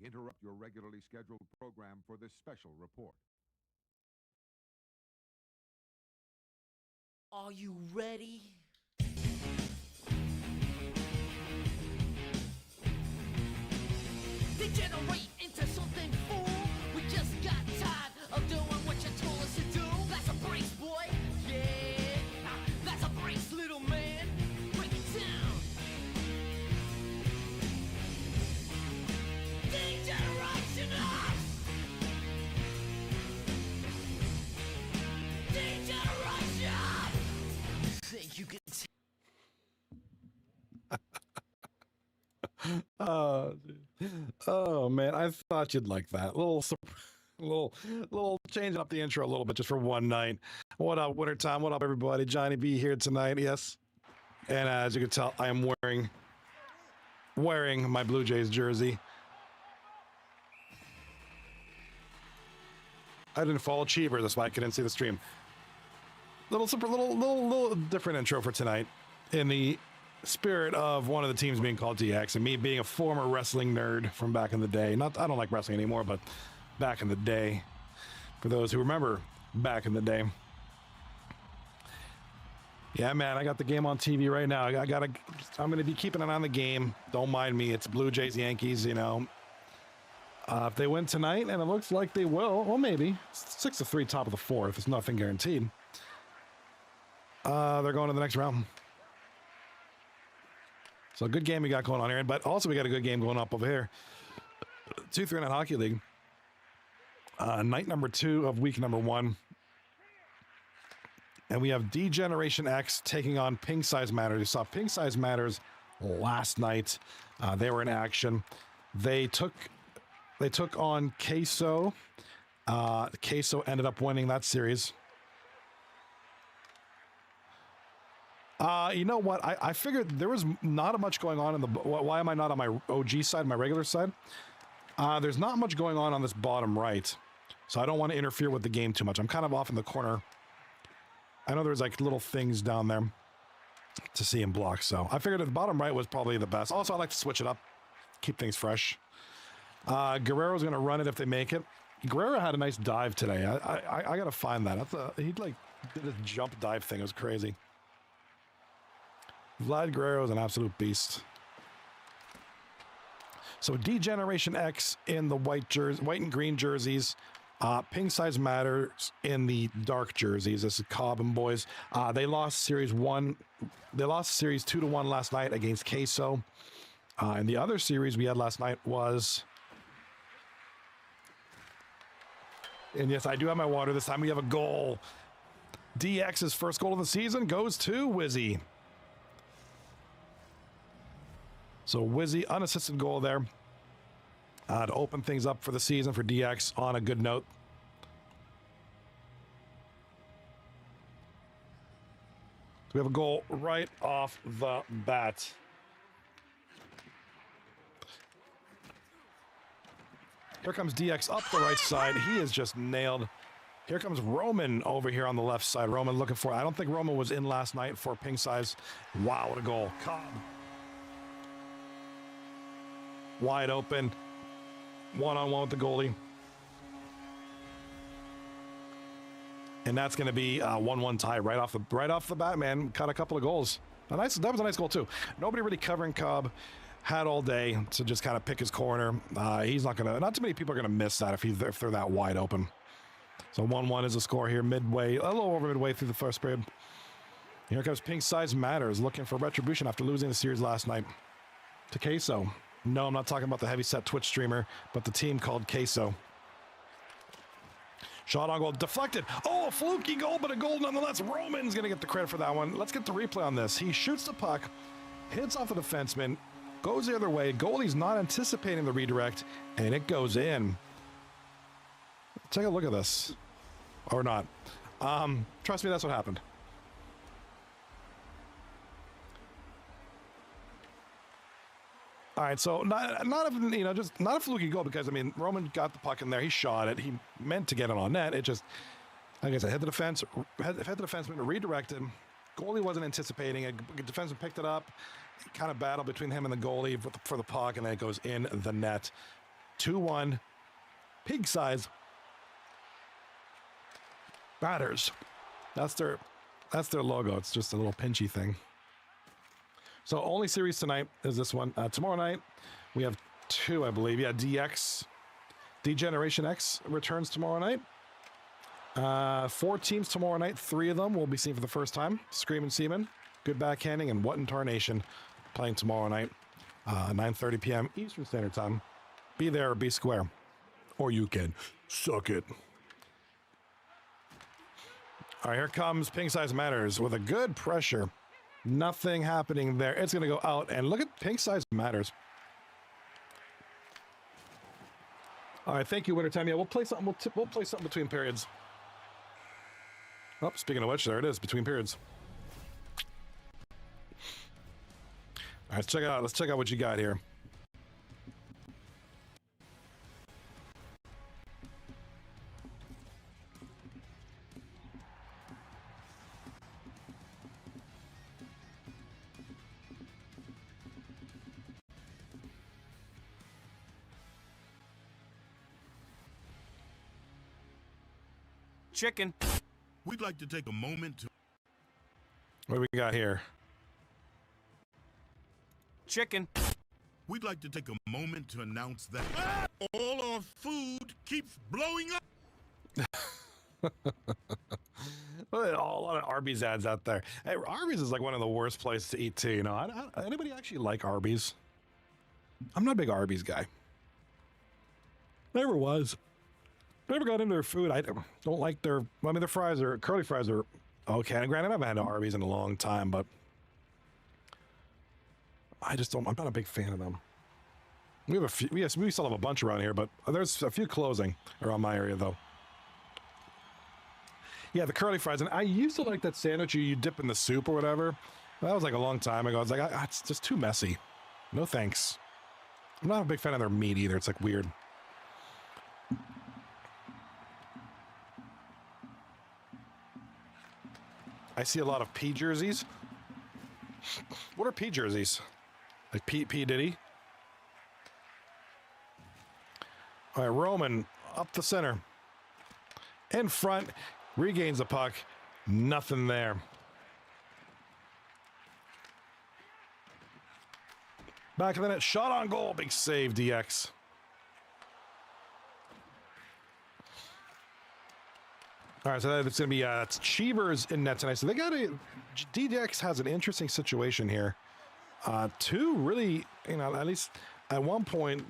We interrupt your regularly scheduled program for this special report. Are you ready? Degenerate into something fool. We just got tired of doing what you told us to do. That's a brace, boy. Yeah, that's a brace, little man. Break it down. Degeneration us. Degeneration. Think you can Oh man, I thought you'd like that. Little changing up the intro a little bit just for one night. What up, wintertime? What up, everybody? Johnny B here tonight. Yes, and as you can tell, I am wearing my Blue Jays jersey. I didn't follow Cheever, that's why I couldn't see the stream. Little different intro for tonight, in the spirit of one of the teams being called DX, and me being a former wrestling nerd from back in the day. I don't like wrestling anymore, but back in the day, for those who remember back in the day. Yeah, man, I got the game on TV right now. I'm going to be keeping an eye on the game. Don't mind me. It's Blue Jays, Yankees, you know. If they win tonight, and it looks like they will, well, maybe 6-3, top of the fourth. It's nothing guaranteed. They're going to the next round. So a good game we got going on here, but also we got a good game going up over here. 2-3 Night Hockey League. Night number 2 of week number 1. And we have D-Generation X taking on Ping Size Matters. You saw Ping Size Matters last night. They were in action. They took on Queso. Queso ended up winning that series. You know what? I figured there was not much going on in the... Why am I not on my OG side, my regular side? There's not much going on this bottom right, so I don't want to interfere with the game too much. I'm kind of off in the corner. I know there's like little things down there to see and block, so I figured the bottom right was probably the best. Also, I like to switch it up, keep things fresh. Guerrero's going to run it if they make it. Guerrero had a nice dive today. I got to find that. He like did a jump dive thing. It was crazy. Vlad Guerrero is an absolute beast. So D-Generation X in the white and green jerseys. Ping Size Matters in the dark jerseys. This is Cobb and boys. They lost series 1. They lost series 2-1 last night against Queso. And the other series we had last night was... And yes, I do have my water. This time we have a goal. DX's first goal of the season goes to Wizzy. So Wizzy, unassisted goal there to open things up for the season for DX on a good note. So we have a goal right off the bat. Here comes DX up the right side. He is just nailed. Here comes Roman over here on the left side. Roman looking for... I don't think Roman was in last night for Ping Size. Wow, what a goal. Cobb. Wide open. One-on-one with the goalie. And that's going to be a 1-1 tie right off the bat, man. Cut a couple of goals. That was a nice goal, too. Nobody really covering Cobb. Had all day to just kind of pick his corner. He's not going to... Not too many people are going to miss that if they're that wide open. So 1-1 is the score here. Midway, a little over midway through the first period. Here comes Ping Size Matters looking for retribution after losing the series last night to Queso. No, I'm not talking about the heavy-set Twitch streamer, but the team called Queso. Shot on goal, deflected. Oh, a fluky goal, but a goal nonetheless. Roman's going to get the credit for that one. Let's get the replay on this. He shoots the puck, hits off the defenseman, goes the other way. Goalie's not anticipating the redirect, and it goes in. Take a look at this. Or not. Trust me, that's what happened. All right, so not a fluky goal, because I mean Roman got the puck in there, he shot it, he meant to get it on net. It just, like I said, hit the defenseman, redirected. Goalie wasn't anticipating it. Defenseman picked it up, kind of battle between him and the goalie for the puck, and then it goes in the net. 2-1. Pig size. Matters. That's their logo. It's just a little pinchy thing. So only series tonight is this one. Tomorrow night, we have 2, I believe. Yeah, DX. D-Generation X returns tomorrow night. 4 teams tomorrow night. 3 of them will be seen for the first time. Screaming Seaman, Good Backhanding, and What in Tarnation playing tomorrow night. 9:30 p.m. Eastern Standard Time. Be there or be square. Or you can suck it. All right, here comes Pink Size Matters with a good pressure. Nothing happening there. It's going to go out, and look at Pink Size Matters. All right, thank you, Wintertime. Yeah, we'll play something. We'll play something between periods. Oh, speaking of which, there it is, between periods. All right, let's check it out. Let's check out what you got here. Chicken. We'd like to take a moment to... What do we got here? Chicken. We'd like to take a moment to announce that all our food keeps blowing up. A lot of Arby's ads out there. Hey, Arby's is like one of the worst places to eat too. You know, anybody actually like Arby's? I'm not a big Arby's guy. Never was. Never got into their food. I don't like their. I mean, their fries are curly fries are okay. And granted, I haven't had Arby's in a long time, but I just don't. I'm not a big fan of them. We have a few. Yes, we still have a bunch around here, but there's a few closing around my area though. Yeah, the curly fries, and I used to like that sandwich you dip in the soup or whatever. That was like a long time ago. I was like, it's just too messy. No thanks. I'm not a big fan of their meat either. It's like weird. I see a lot of P jerseys. What are P jerseys? Like P Diddy? All right, Roman up the center. In front, regains the puck. Nothing there. Back of the net, shot on goal. Big save, DX. All right, so it's going to be it's Cheevers in net tonight. So they got DX has an interesting situation here. 2 really, at least at one point,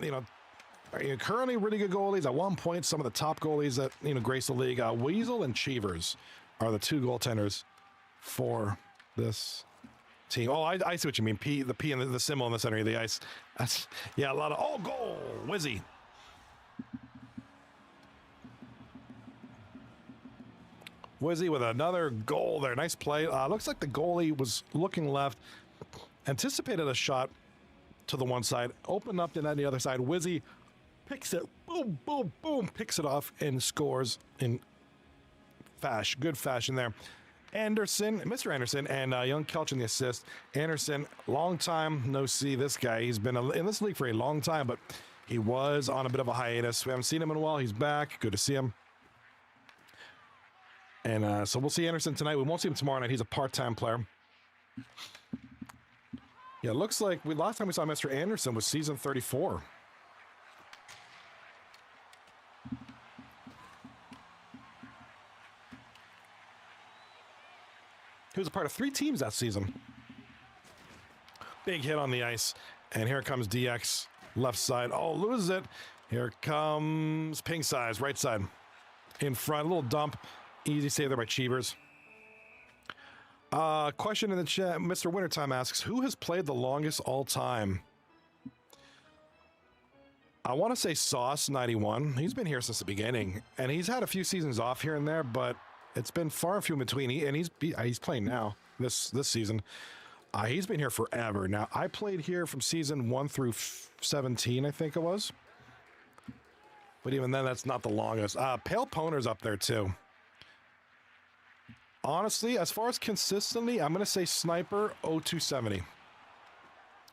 currently really good goalies. At one point, some of the top goalies that, grace the league. Weasel and Cheevers are the 2 goaltenders for this team. Oh, I see what you mean. The P and the symbol in the center of the ice. That's, yeah, a lot of, goal, Wizzy. Wizzy with another goal there. Nice play. Looks like the goalie was looking left, anticipated a shot to the one side, opened up to the other side. Wizzy picks it, boom, boom, boom, picks it off and scores in good fashion there. Mr. Anderson, and young Kelch in the assist. Anderson, long time no see this guy. He's been in this league for a long time, but he was on a bit of a hiatus. We haven't seen him in a while. He's back. Good to see him. And so we'll see Anderson tonight. We won't see him tomorrow night. He's a part-time player. Yeah, it looks like last time we saw Mr. Anderson was season 34. He was a part of 3 teams that season. Big hit on the ice. And here comes DX, left side. Oh, loses it. Here comes Pink Size, right side. In front, a little dump. Easy save there by Cheevers. Question in the chat. Mr. Wintertime asks, who has played the longest all time? I want to say Sauce 91. He's been here since the beginning, and he's had a few seasons off here and there, but it's been far and few in between. He's playing now this season. He's been here forever. Now, I played here from season 1 through 17, I think it was. But even then, that's not the longest. Pale Poner's up there, too. Honestly, as far as consistently, I'm going to say Sniper 0270.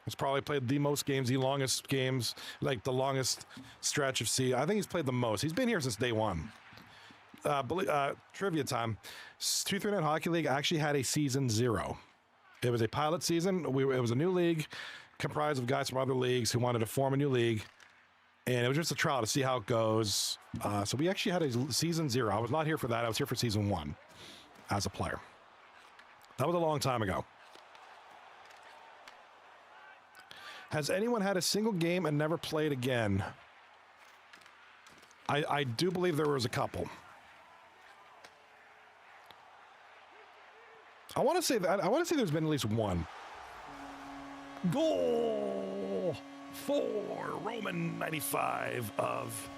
He's probably played the most games, the longest games, like the longest stretch of season. I think he's played the most. He's been here since day one. Trivia time. 239 Hockey League actually had a season 0. It was a pilot season. It was a new league comprised of guys from other leagues who wanted to form a new league. And it was just a trial to see how it goes. So we actually had a season 0. I was not here for that. I was here for season 1 as a player. That was a long time ago. Has anyone had a single game and never played again? I do believe there was a couple. I want to say there's been at least one. Goal for Roman 95 of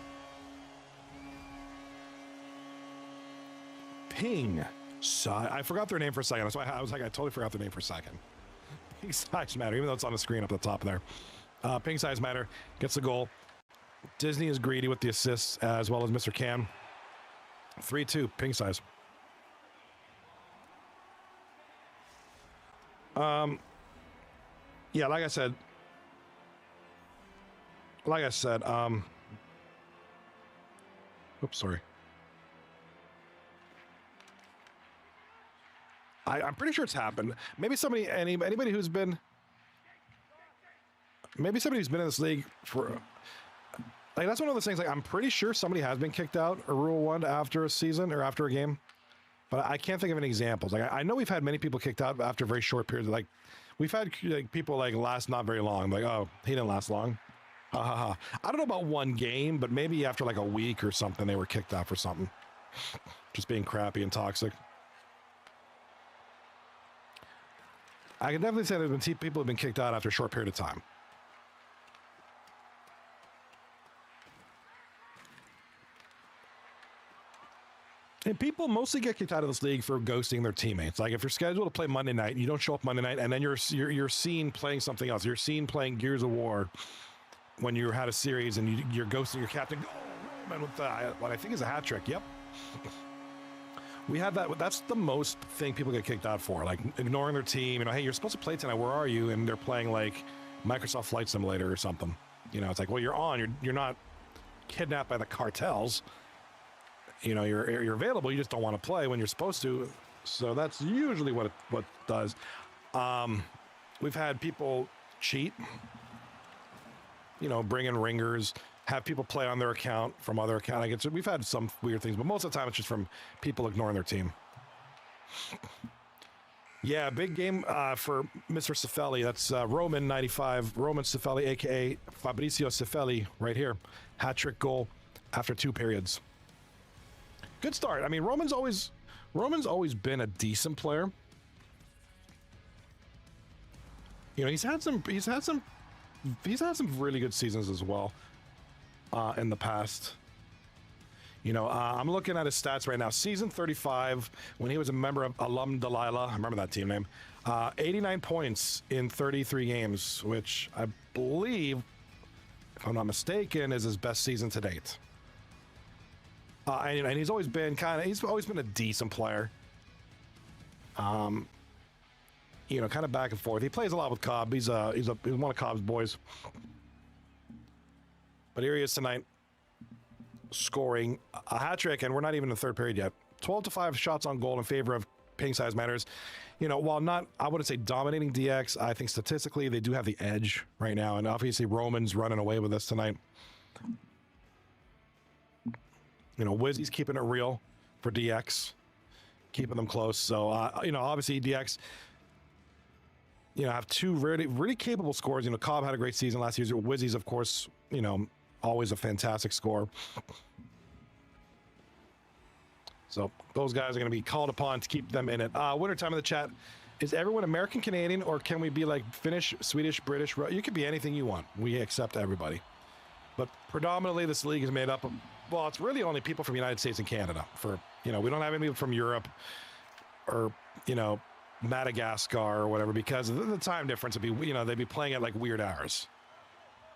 Ping. I forgot their name for a second. That's why I was like, I totally forgot their name for a second. Ping Size Matter, even though it's on the screen up at the top there. Ping Size Matter gets the goal. Disney is greedy with the assists as well as Mr. Cam. 3-2, Ping Size. Yeah, like I said, oops, sorry. I'm pretty sure it's happened. Maybe anybody who's been, maybe somebody who's been in this league for, like, that's one of those things, like, I'm pretty sure somebody has been kicked out of Rule 1 after a season or after a game. But I can't think of any examples. Like, I know we've had many people kicked out after very short periods. Like, we've had like people like last not very long. Like, oh, he didn't last long. Ha ha ha. I don't know about one game, but maybe after like a week or something, they were kicked out for something. Just being crappy and toxic. I can definitely say there's been people who've been kicked out after a short period of time. And people mostly get kicked out of this league for ghosting their teammates. Like, if you're scheduled to play Monday night, you don't show up Monday night, and then you're seen playing something else. You're seen playing Gears of War when you had a series, and you're ghosting your captain. Oh, man, with what I think is a hat trick. Yep. We had that. That's the most thing people get kicked out for, like ignoring their team. You know, hey, you're supposed to play tonight. Where are you? And they're playing like Microsoft Flight Simulator or something. You know, it's like, well, you're on. You're not kidnapped by the cartels. You know, you're available. You just don't want to play when you're supposed to. So that's usually what it does. We've had people cheat. You know, bring in ringers, have people play on their account from other accounts. We've had some weird things, but most of the time it's just from people ignoring their team. Yeah, big game for Mr. Cifelli. That's Roman 95, Roman Cifelli, a.k.a. Fabrizio Cifelli, right here. Hat-trick goal after 2 periods. Good start. I mean, Roman's always been a decent player. You know, he's had some really good seasons as well in the past. You know, I'm looking at his stats right now. Season 35, when he was a member of Alum Delilah, I remember that team name. 89 points in 33 games, which I believe, if I'm not mistaken, is his best season to date. And he's always been a decent player. You know, kind of back and forth. He plays a lot with Cobb. He's one of Cobb's boys. But here he is tonight, scoring a hat trick, and we're not even in the third period yet. 12-5 shots on goal in favor of Ping Size Matters. You know, while not, I wouldn't say dominating DX, I think statistically they do have the edge right now, and obviously Roman's running away with us tonight. You know, Wizzy's keeping it real for DX, keeping them close. So, you know, obviously DX, you know, have 2 really capable scorers. You know, Cobb had a great season last year. Wizzy's, of course, you know, always a fantastic scorer. So those guys are going to be called upon to keep them in it. Winter time in the chat. Is everyone American, Canadian, or can we be like Finnish, Swedish, British? You can be anything you want. We accept everybody. But predominantly this league is made up of, well, it's really only people from the United States and Canada. For, you know, we don't have any people from Europe or, you know, Madagascar or whatever, because of the time difference would be, you know, they'd be playing at like weird hours.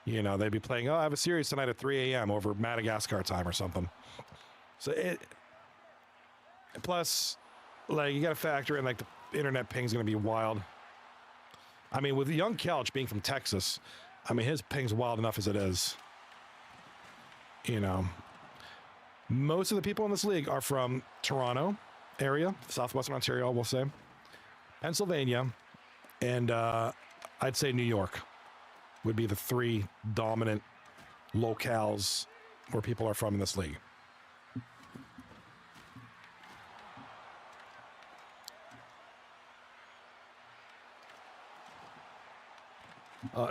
You know, they'd be playing, oh, I have a series tonight at 3 a.m. over Madagascar time or something. So plus, like, you got to factor in, like, the internet ping's going to be wild. I mean, with young Kelch being from Texas, I mean, his ping's wild enough as it is. You know, most of the people in this league are from Toronto area, southwestern Ontario, we'll say, Pennsylvania, and I'd say New York would be the 3 dominant locales where people are from in this league.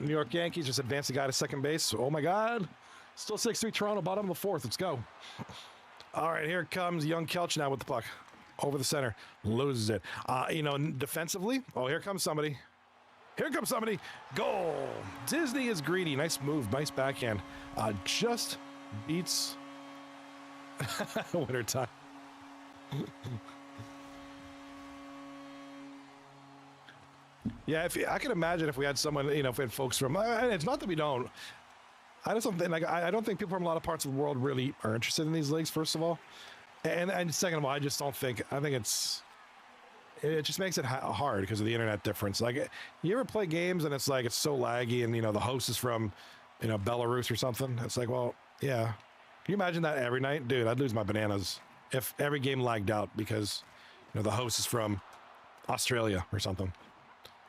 New York Yankees just advanced the guy to second base. Oh my God. Still 6-3 Toronto, bottom of the 4th. Let's go. All right, here comes young Kelch now with the puck. Over the center. Loses it. You know, defensively. Oh, here comes somebody. Here comes somebody. Goal. Disney is greedy. Nice move. Nice backhand. Just beats winter time. Yeah, I can imagine if we had someone, you know, if we had folks from, it's not that we don't. I just don't think, like, I don't think people from a lot of parts of the world really are interested in these leagues, first of all. And second of all, I just don't think, I think it just makes it hard because of the internet difference. Like, you ever play games and it's like, it's so laggy and, you know, the host is from, you know, Belarus or something. It's like, well, yeah. Can you imagine that every night? Dude, I'd lose my bananas if every game lagged out because, you know, the host is from Australia or something.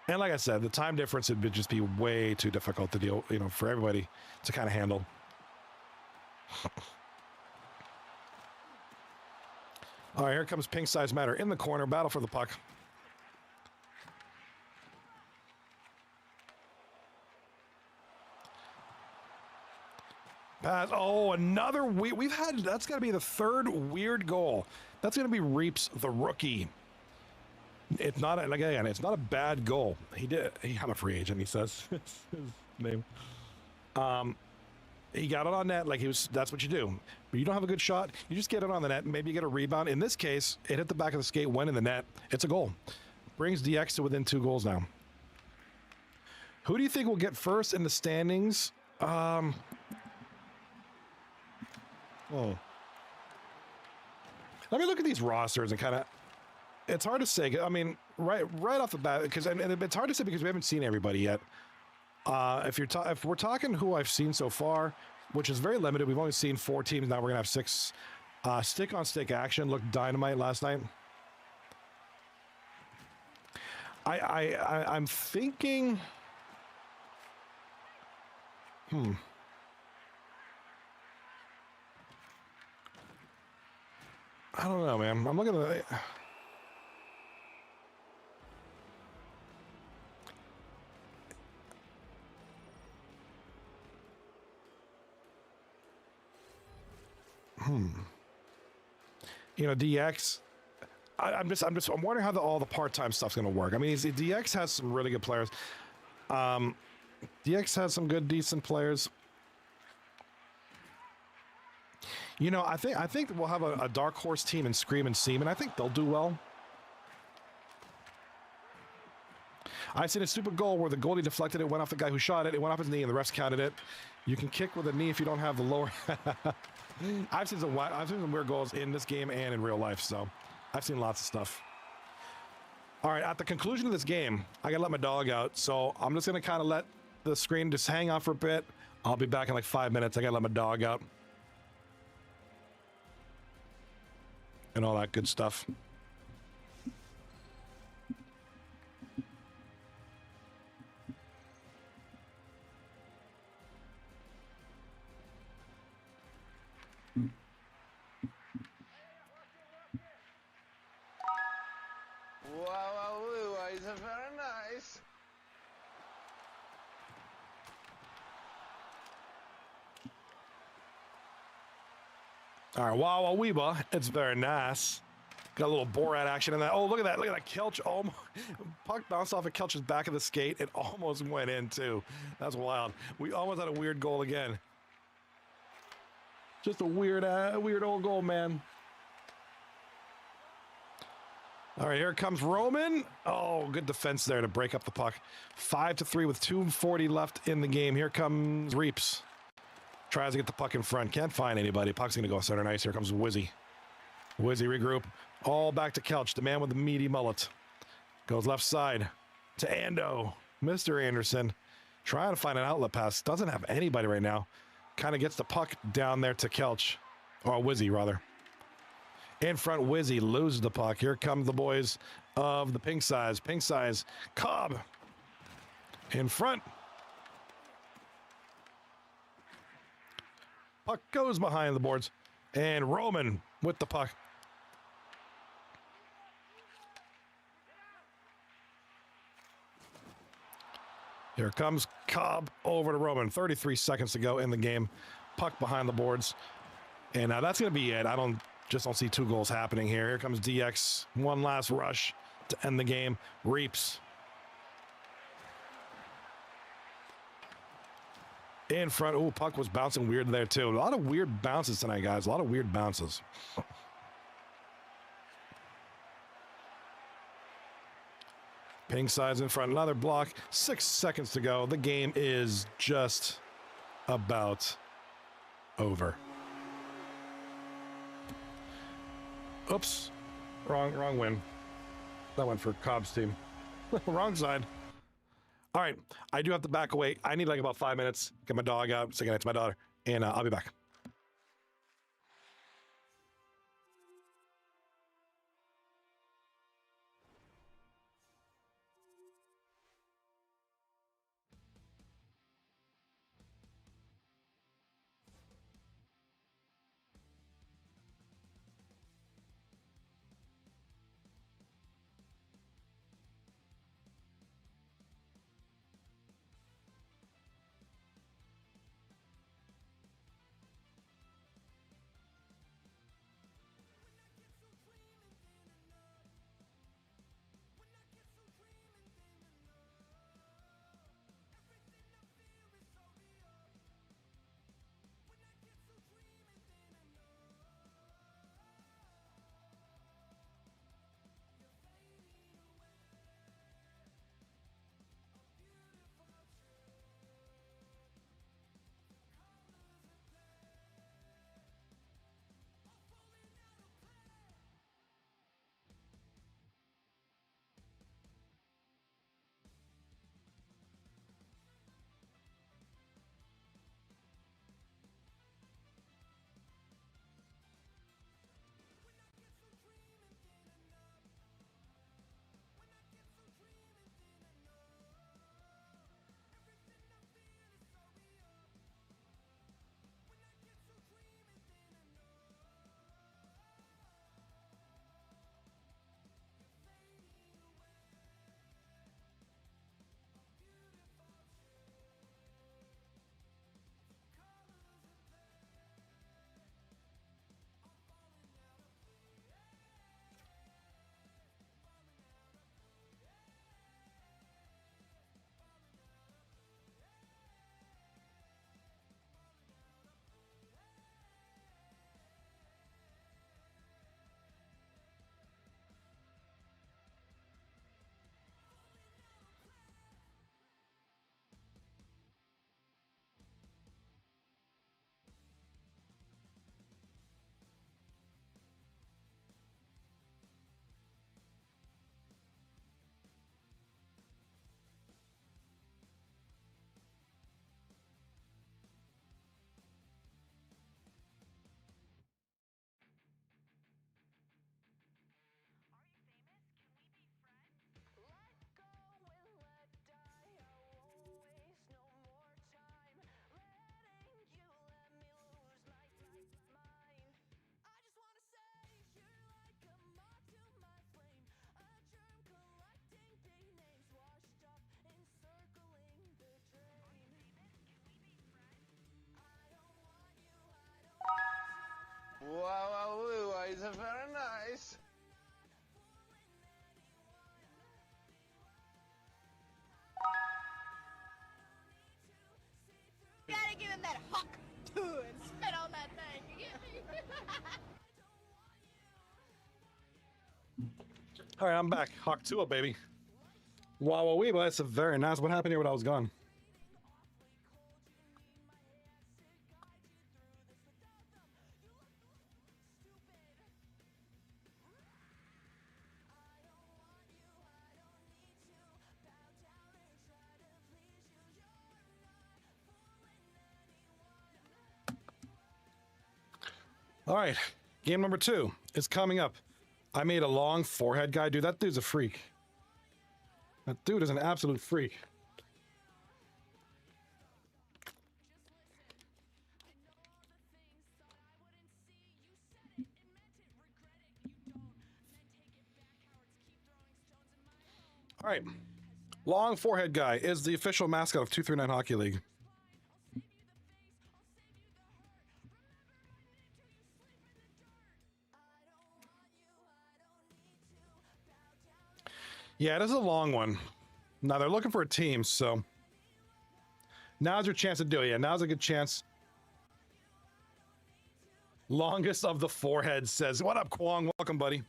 And like I said, the time difference would just be way too difficult to deal, you know, for everybody to kind of handle. All right, here comes Pink Size Matter in the corner. Battle for the puck. Pass. Oh, another we've had, that's got to be the 3rd weird goal. That's going to be Reeps, the rookie. It's not, like, again, it's not a bad goal. I'm a free agent, he says. His name. He got it on net, like that's what you do. But you don't have a good shot, you just get it on the net, maybe you get a rebound. In this case, it hit the back of the skate, went in the net. It's a goal. Brings DX to within 2 goals now. Who do you think will get first in the standings? Let me look at these rosters and kind of, it's hard to say. I mean, right off the bat, because it's hard to say because we haven't seen everybody yet. If we're talking who I've seen so far, which is very limited, we've only seen 4 teams. Now we're gonna have 6. Stick on stick action looked dynamite last night. I'm thinking. I don't know, man. I'm looking at the. You know, DX. I'm wondering how all the part-time stuff's going to work. I mean, DX has some really good players. DX has some good, decent players. You know, I think we'll have a dark horse team in Scream and Seaman. I think they'll do well. I've seen a stupid goal where the goalie deflected it, went off the guy who shot it, it went off his knee, and the refs counted it. You can kick with a knee if you don't have the lower. I've seen some weird goals in this game and in real life, so I've seen lots of stuff. All right, at the conclusion of this game, I gotta let my dog out, so I'm just gonna kind of let the screen just hang out for a bit. I'll be back in like 5 minutes. I gotta let my dog out and all that good stuff. Wow, it's very nice. All right, wow, Weeba, it's very nice. Got a little Borat action in that. Oh, look at that Kelch. Oh, puck bounced off of Kelch's back of the skate. It almost went in too. That's wild. We almost had a weird goal again. Just a weird old goal, man. All right, here comes Roman. Oh, good defense there to break up the puck. 5-3 with 2:40 left in the game. Here comes Reeps. Tries to get the puck in front. Can't find anybody. Puck's going to go center ice. Here comes Wizzy. Wizzy regroup. All back to Kelch, the man with the meaty mullet. Goes left side to Ando. Mr. Anderson trying to find an outlet pass. Doesn't have anybody right now. Kind of gets the puck down there to Kelch. Or Wizzy, rather. In front, Wizzy loses the puck. Here come the boys of the pink size. Pink size, Cobb. In front. Puck goes behind the boards. And Roman with the puck. Here comes Cobb over to Roman. 33 seconds to go in the game. Puck behind the boards. And now that's going to be it. I don't see two goals happening here. Here comes DX. One last rush to end the game. Reaps. In front. Ooh, puck was bouncing weird there too. A lot of weird bounces tonight, guys. A lot of weird bounces. Pink side's in front. Another block. 6 seconds to go. The game is just about over. Oops. Wrong win. That went for Cobb's team. Wrong side. All right. I do have to back away. I need like about 5 minutes. Get my dog out. Say goodnight to my daughter. And I'll be back. Wow, it's very nice. You gotta give him that huck too and spit on that thing. You get me? All right, I'm back. Hawk Tua, baby. Wow, wee, but that's a very nice. What happened here when I was gone? All right, game number 2 is coming up. I made a long forehead guy. Dude, that dude's a freak. That dude is an absolute freak. All right. Long forehead guy is the official mascot of 239 Hockey League. Yeah, it is a long one. Now they're looking for a team, so now's your chance to do it. Yeah, now's a good chance. Longest of the foreheads says, "What up, Kwong? Welcome, buddy."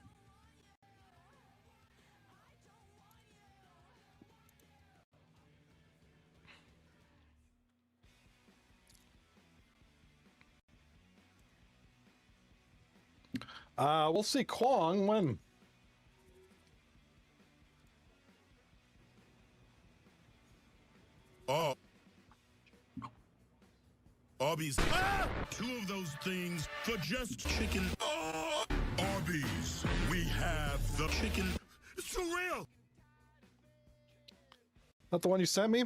We'll see Kwong when. Oh. Arby's. Two of those things for just chicken. Oh. Arby's. We have the chicken. It's for real. That the one you sent me?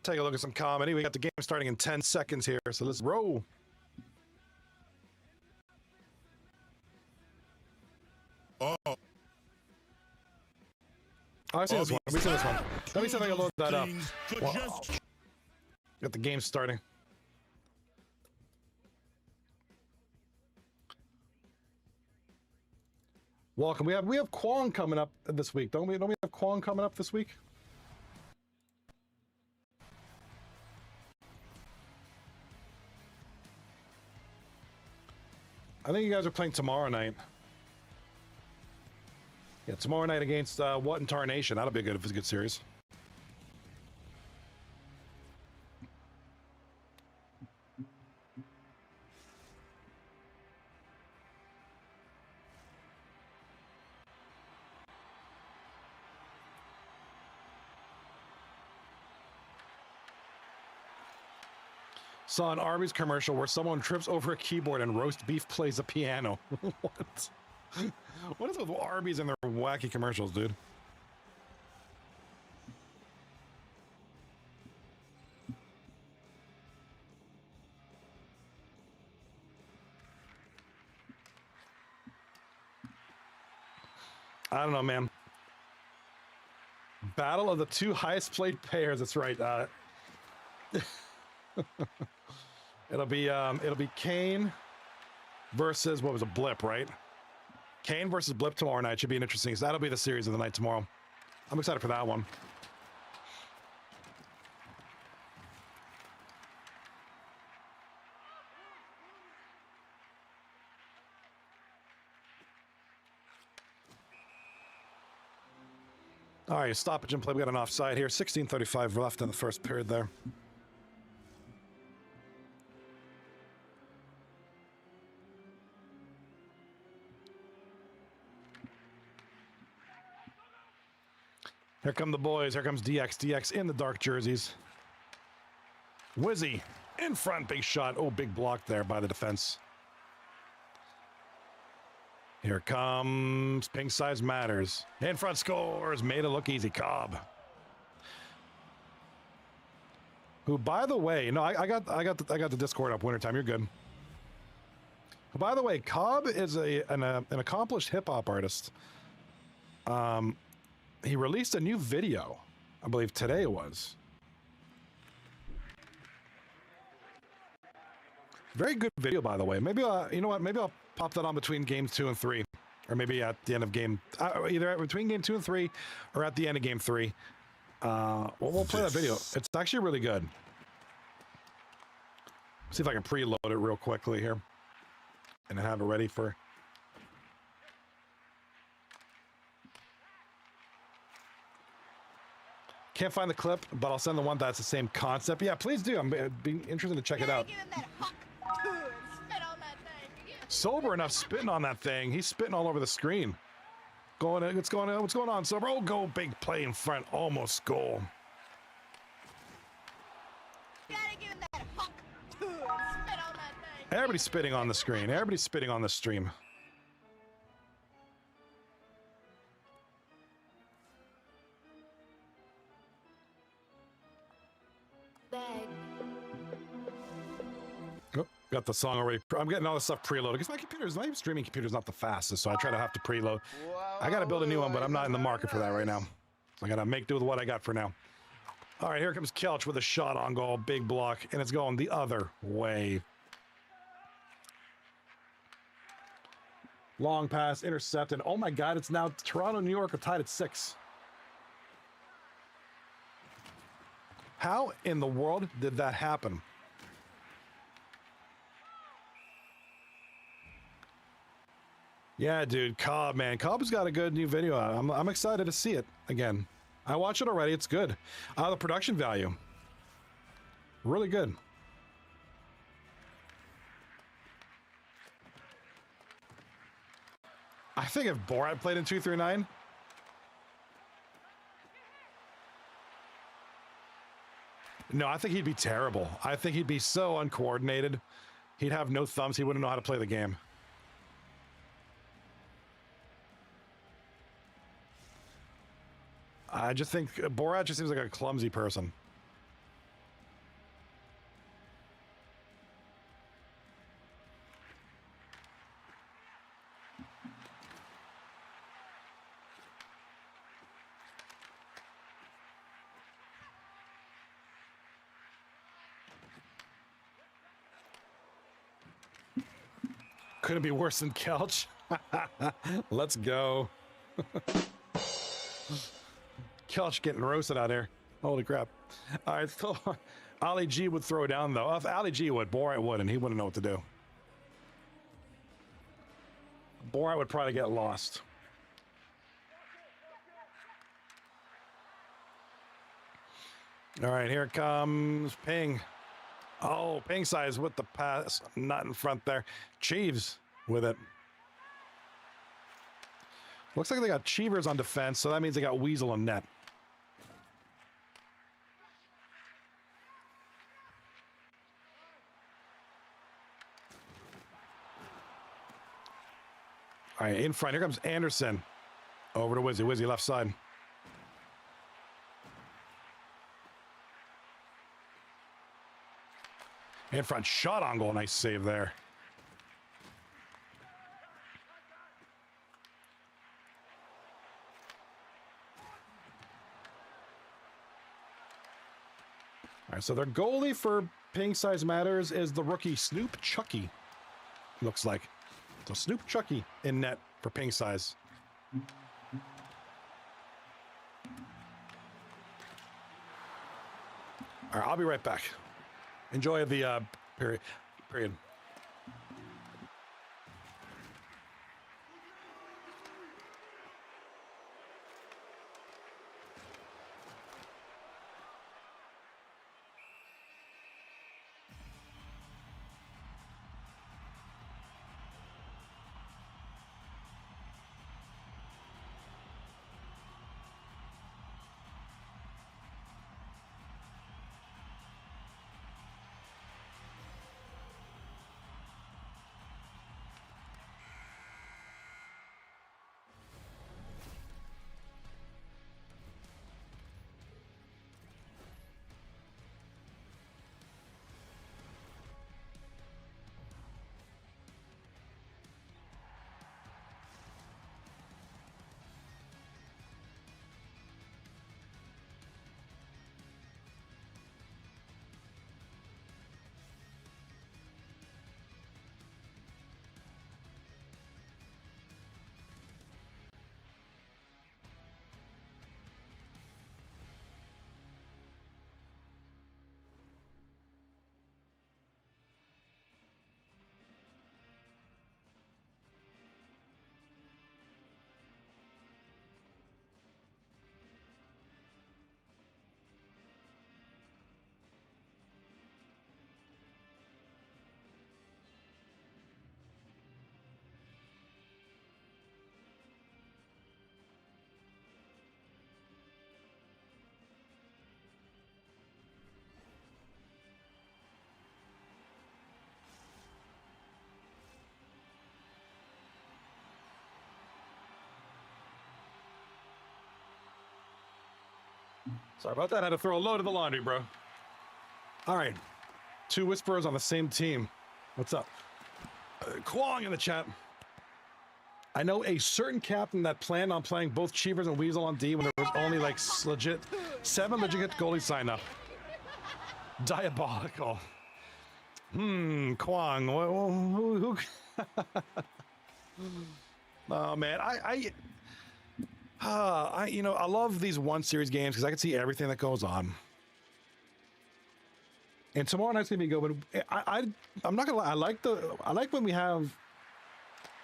Take a look at some comedy. We got the game starting in 10 seconds here, so let's roll. Oh. I've seen this one. We've seen this one. Let me see if I can load that up. Wow. Got the game starting. Welcome. We have Kwong coming up this week, don't we? Don't we have Kwong coming up this week? I think you guys are playing tomorrow night. Yeah, tomorrow night against What in Tarnation. That'll be good if it's a good series. Saw an Arby's commercial where someone trips over a keyboard and roast beef plays a piano. What? What is with Arby's and their wacky commercials, dude? I don't know, man. Battle of the two highest played pairs. That's right. It'll be Kane versus what was a Blip, right? Kane versus Blip tomorrow night should be an interesting. So that'll be the series of the night tomorrow. I'm excited for that one. All right, stoppage and play. We got an offside here. 16:35 left in the first period there. Here come the boys. Here comes DX. DX in the dark jerseys. Wizzy in front. Big shot. Oh, big block there by the defense. Here comes Pink Size Matters. In front scores. Made it look easy. Cobb. Who, by the way, no, I got the Discord up. Wintertime. You're good. By the way, Cobb is an accomplished hip hop artist. He released a new video, I believe today it was. Very good video, by the way. Maybe you know what? Maybe I'll pop that on between games 2 and 3, or maybe at the end of game, either between game 2 and 3, or at the end of game 3. We'll play that video. It's actually really good. See if I can preload it real quickly here, and have it ready for. Can't find the clip, but I'll send the one that's the same concept. Yeah, please do. I'm be interested to check it out. Sober enough spitting on that thing. He's spitting all over the screen. What's going on, Sober? Oh, go big play in front. Almost goal. Gotta give him that huck too and spit on that thing. Everybody's spitting on the screen. Everybody's spitting on the stream. Oh, got the song already. I'm getting all this stuff preloaded because my streaming computer's not the fastest, so I try to have to preload. I got to build a new one, but I'm not in the market for that right now. So I got to make do with what I got for now. All right, here comes Kelch with a shot on goal, big block, and it's going the other way. Long pass, intercepted. Oh my God, it's now Toronto, New York are tied at 6. How in the world did that happen? Yeah, dude, Cobb, man. Cobb's got a good new video out. I'm excited to see it again. I watched it already. It's good. The production value. Really good. I think if Borat played in 239... No, I think he'd be terrible. I think he'd be so uncoordinated. He'd have no thumbs. He wouldn't know how to play the game. I just think Borat just seems like a clumsy person. Couldn't be worse than Kelch. Let's go. Kelch getting roasted out here. Holy crap. All right, so Ali G would throw down, though. If Ali G would, Borat wouldn't. He wouldn't know what to do. Borat would probably get lost. All right, here comes Ping. Oh, Ping size with the pass. Not in front there. Cheeves with it. Looks like they got Cheevers on defense, so that means they got Weasel on net. All right, in front. Here comes Anderson. Over to Wizzy. Wizzy left side. In front. Shot on goal. Nice save there. All right, so their goalie for Ping Size Matters is the rookie Snoop Chucky. Looks like. So Snoop Chucky in net for Ping Size. All right, I'll be right back. Enjoy the period. Sorry about that. I had to throw a load of the laundry, bro. All right. 2 whisperers on the same team. What's up? Kwong in the chat. I know a certain captain that planned on playing both Cheevers and Weasel on D when there was only like legit 7 legit goalies signed up. Diabolical. Kwong. Who? Oh man, I love these 1 series games because I can see everything that goes on. And tomorrow night's gonna be good. But I'm not gonna lie. I like when we have.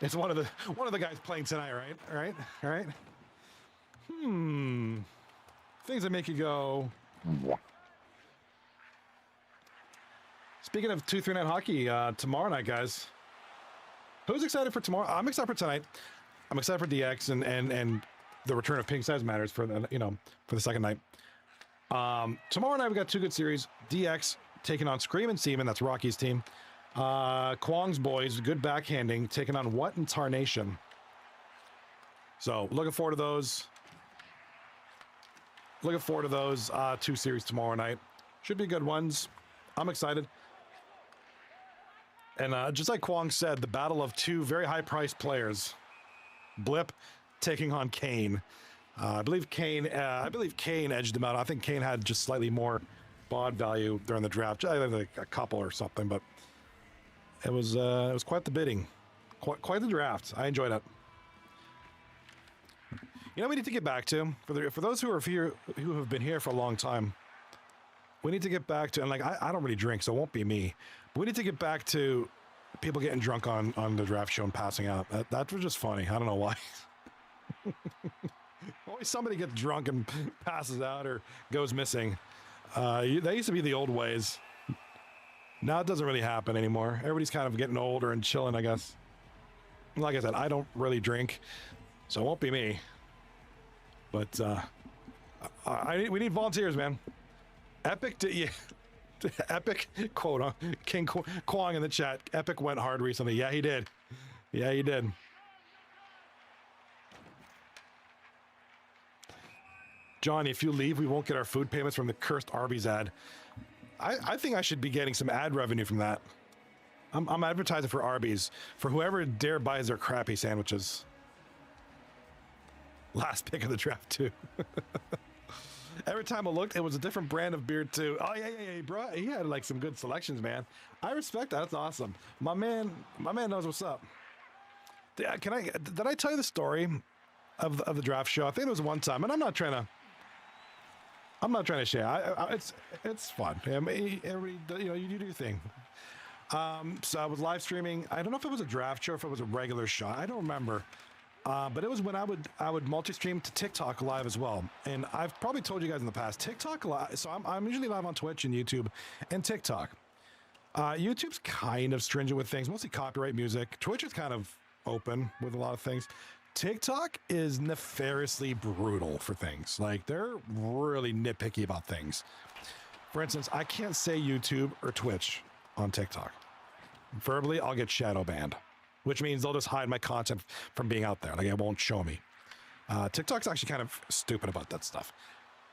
It's one of the guys playing tonight, right? All right. Things that make you go. Speaking of 2-3 night hockey, tomorrow night, guys. Who's excited for tomorrow? I'm excited for tonight. I'm excited for DX and the return of Pink Size Matters for the second night. Tomorrow night we got 2 good series. DX taking on Scream and Seaman. That's Rocky's team. Kwong's boys, good backhanding, taking on What in Tarnation. So looking forward to those. Looking forward to those 2 series tomorrow night. Should be good ones. I'm excited. And just like Kwong said, the battle of 2 very high-priced players. Blip taking on Kane. I believe Kane edged him out. I think Kane had just slightly more bod value during the draft, like a couple or something, but it was quite the bidding, quite the draft. I enjoyed it. You know, we need to get back to for those who are here, who have been here for a long time. We need to get back to, and like I don't really drink, so it won't be me. But we need to get back to people getting drunk on the draft show and passing out. That was just funny. I don't know why. Always somebody gets drunk and passes out or goes missing. That used to be the old ways. Now it doesn't really happen anymore. Everybody's kind of getting older and chilling, I guess. Like I said, I don't really drink, so it won't be me. But we need volunteers, man. Epic, Epic quote on King Kwong in the chat. Epic went hard recently. Yeah, he did. Yeah, he did. Johnny, if you leave, we won't get our food payments from the cursed Arby's ad. I think I should be getting some ad revenue from that. I'm advertising for Arby's for whoever dare buys their crappy sandwiches. Last pick of the draft too. Every time I looked, it was a different brand of beer too. Oh yeah, bro. He had like some good selections, man. I respect that. That's awesome. My man knows what's up. Did I tell you the story of the draft show? I think it was one time, and I'm not trying to share. It's fun. Everybody, you do your thing. So I was live streaming. I don't know if it was a draft show or if it was a regular show. I don't remember. But it was when I would multi-stream to TikTok live as well. And I've probably told you guys in the past, TikTok live. So I'm usually live on Twitch and YouTube and TikTok. YouTube's kind of stringent with things, mostly copyright music. Twitch is kind of open with a lot of things. TikTok is nefariously brutal for things. Like, they're really nitpicky about things. For instance, I can't say YouTube or Twitch on TikTok. Verbally, I'll get shadow banned, which means they'll just hide my content from being out there. Like, it won't show me. TikTok's actually kind of stupid about that stuff.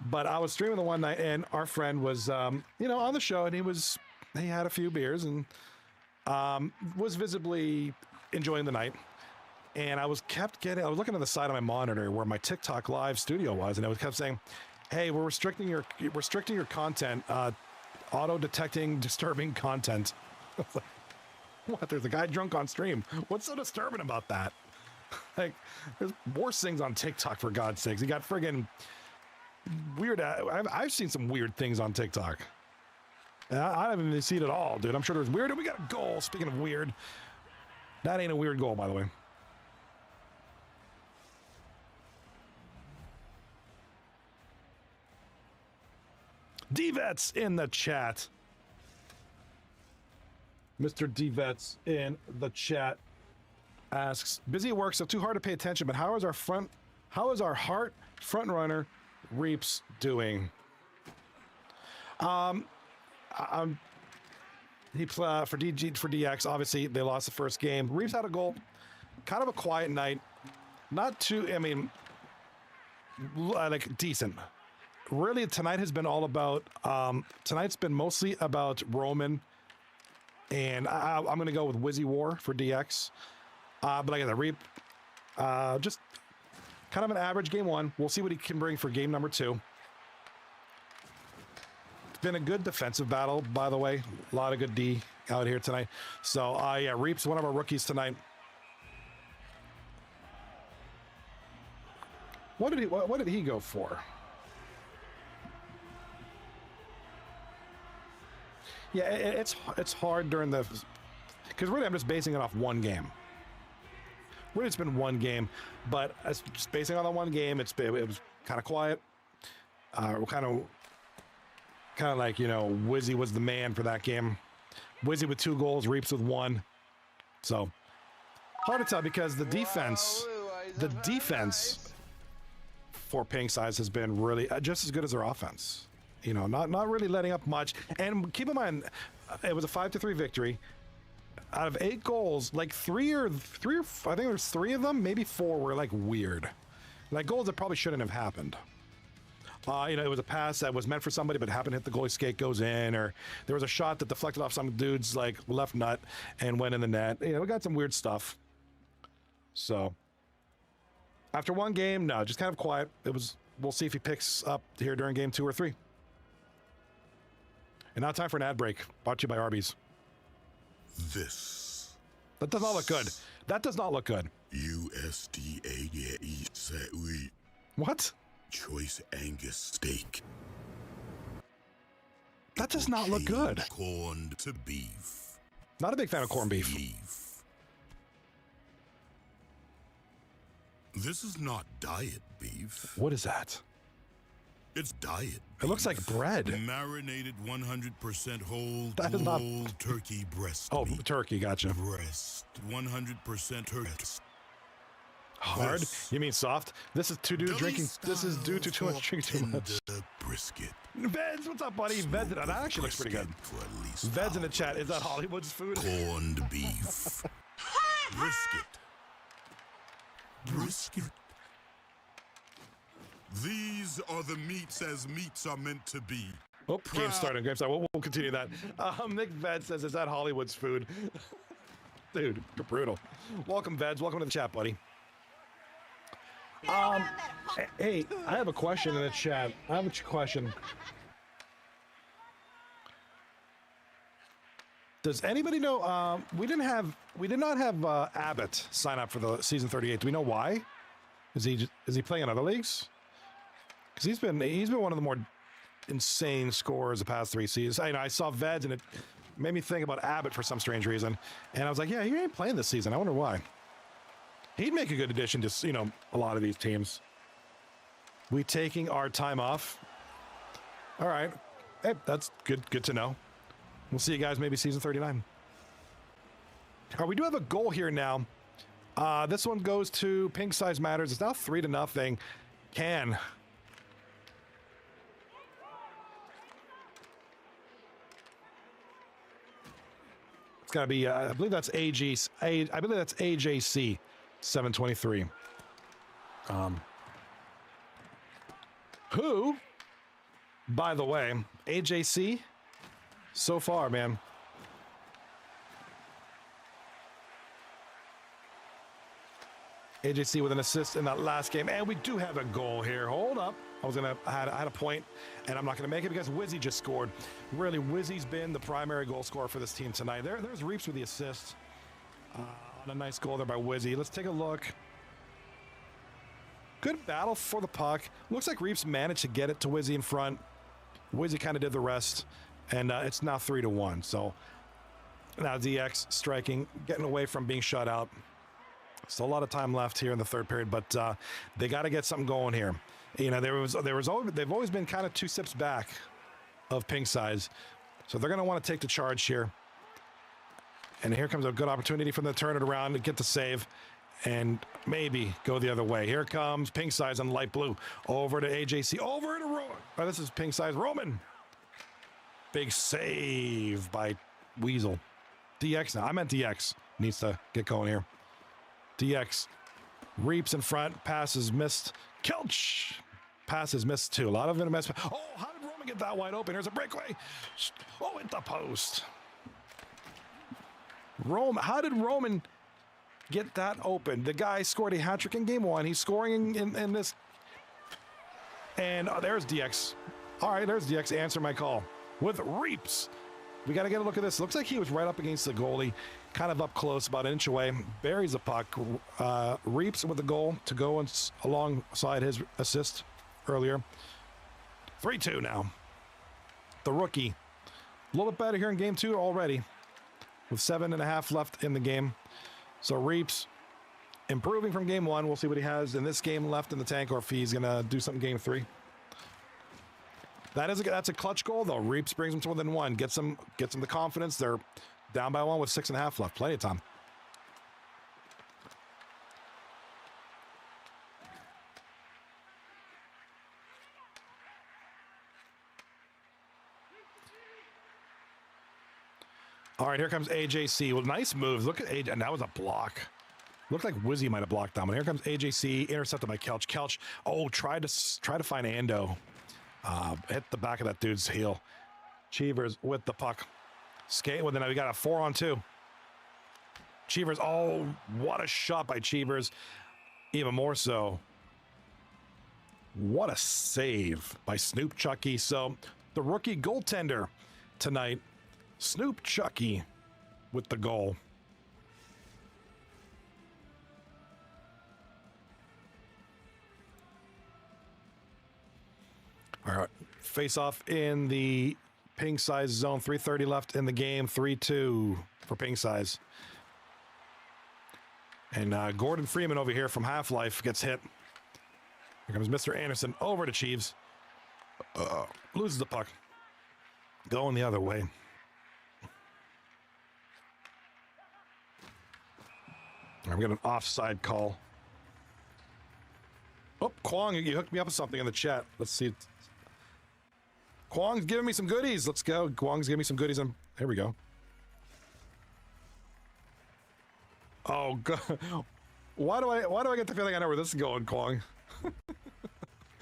But I was streaming the one night, and our friend was, on the show, and he had a few beers and was visibly enjoying the night. And I was looking at the side of my monitor where my TikTok live studio was, and it kept saying, "Hey, we're restricting your content, auto detecting disturbing content." I was like, what? There's a guy drunk on stream. What's so disturbing about that? Like, there's worse things on TikTok, for God's sakes. You got friggin' weird. I've seen some weird things on TikTok. I haven't even seen it all, dude. I'm sure there's weird. And we got a goal. Speaking of weird, that ain't a weird goal, by the way. D-Vets in the chat. Mr. D-Vets in the chat asks, busy at work, so too hard to pay attention, but how is our heart front runner Reaps doing? For DX, obviously they lost the first game. Reaps had a goal, kind of a quiet night. Not too, like decent. really tonight has been all about, tonight's been mostly about Roman, and I'm going to go with Wizzy War for DX. But I got the Reap. Just kind of an average game one. We'll see what he can bring for game number 2. It's been a good defensive battle, by the way. A lot of good D out here tonight. So, yeah, Reap's one of our rookies tonight. What did he go for? Yeah, it's hard during the, because really I'm just basing it off one game. Really, it's been one game, but just basing on that one game, it was kind of quiet. Kind of like, you know, Wizzy was the man for that game. Wizzy with 2 goals, Reaps with 1. So hard to tell because the defense, for Pink Size has been really just as good as their offense. You know, not really letting up much. And keep in mind, it was a 5-3 victory. Out of 8 goals, like three or I think there's 3 of them, maybe 4 were like weird, like goals that probably shouldn't have happened. You know, it was a pass that was meant for somebody, but happened to hit the goalie skate, goes in, or there was a shot that deflected off some dude's like left nut and went in the net. You know, we got some weird stuff. So after one game, no, just kind of quiet. We'll see if he picks up here during game 2 or 3. And now time for an ad break, brought to you by Arby's. That does not look good. That does not look good. USDA What? Choice Angus steak. That does not look good. Corned to beef. Not a big fan of corned beef. This is not diet beef. What is that? It's diet beef. It looks like bread. Marinated 100% whole, That is not turkey breast. Oh, meat. turkey, gotcha. Breast, 100% turkey. Hard? You mean soft? This is due to too much drinking too much. Brisket. Veds, what's up, buddy? Veds, that actually looks pretty good. Veds in the chat. Is that Hollywood's food? Corned beef. Brisket. These are the meats as meats are meant to be. Oh, game started. Game started. We'll continue that. Nick Veds says, is that Hollywood's food? Dude, you're brutal. Welcome, Veds. Welcome to the chat, buddy. Hey, I have a question in the chat. I have a question. Does anybody know? We did not have Abbott sign up for the season 38. Do we know why? Is he playing in other leagues? Because he's been one of the more insane scorers the past 3 seasons. I saw Veds and it made me think about Abbott for some strange reason, and I was like, yeah, he ain't playing this season. I wonder why. He'd make a good addition to a lot of these teams. We taking our time off. All right, hey, that's good to know. We'll see you guys maybe season 39. All right, we do have a goal here now. This one goes to Pink Size Matters. It's now 3-0. Can. It's got to be, I believe that's I believe that's AJC 723. Who, by the way, AJC, so far, man. AJC with an assist in that last game. And we do have a goal here. Hold up. I had a point, and I'm not going to make it because Wizzy just scored. Really, Wizzy's been the primary goal scorer for this team tonight. There's Reaps with the assist on a nice goal there by Wizzy. Let's take a look. Good battle for the puck. Looks like Reaps managed to get it to Wizzy in front. Wizzy kind of did the rest, and it's now 3-1. So now DX striking, getting away from being shut out. Still a lot of time left here in the third period, but they got to get something going here. You know, they've always been kind of 2 sips back of Pink Size, so they're going to want to take the charge here. And here comes a good opportunity for them to turn it around and get the save, and maybe go the other way. Here comes Pink Size on light blue over to AJC, over to Roman. Oh, this is Pink Size Roman. Big save by Weasel. DX now. I meant DX needs to get going here. DX Reaps in front, passes missed. Kelch passes missed too. A lot of missed. Oh, how did Roman get that wide open? Here's a breakaway. Oh, hit the post. How did Roman get that open? The guy scored a hat trick in game 1. He's scoring in this. And there's DX. All right, there's DX. Answer my call with Reaps. We got to get a look at this. Looks like he was right up against the goalie, kind of up close, about an inch away. Buries the puck. Reaps with the goal to go alongside his assist earlier. 3-2 now. The rookie. A little bit better here in game 2 already, with 7.5 left in the game. So Reaps improving from game 1. We'll see what he has in this game left in the tank, or if he's going to do something game 3. That's a clutch goal, though. Reaps brings them to within 1. Gets them the confidence. They're down by 1 with 6.5 left. Plenty of time. All right, here comes AJC. Well, nice moves. Look at AJ, and that was a block. Looked like Wizzy might have blocked that one. Here comes AJC, intercepted by Kelch. Kelch, tried to find Ando. Hit the back of that dude's heel. Cheevers with the puck. Skate with it. Now we got a 4-on-2. Cheevers, what a shot by Cheevers. Even more so. What a save by Snoop Chucky. So the rookie goaltender tonight, Snoop Chucky with the goal. All right, face off in the pink size zone. 3:30 left in the game. 3-2 for pink size. And Gordon Freeman over here from Half-Life gets hit. Here comes Mr. Anderson over to Cheeves. Loses the puck. Going the other way. I'm getting an offside call. Oh, Kwong, you hooked me up with something in the chat. Let's see. Kwong's giving me some goodies. Let's go. Kwong's giving me some goodies. And here we go. Oh God! Why do I get the feeling I know where this is going, Kwong? All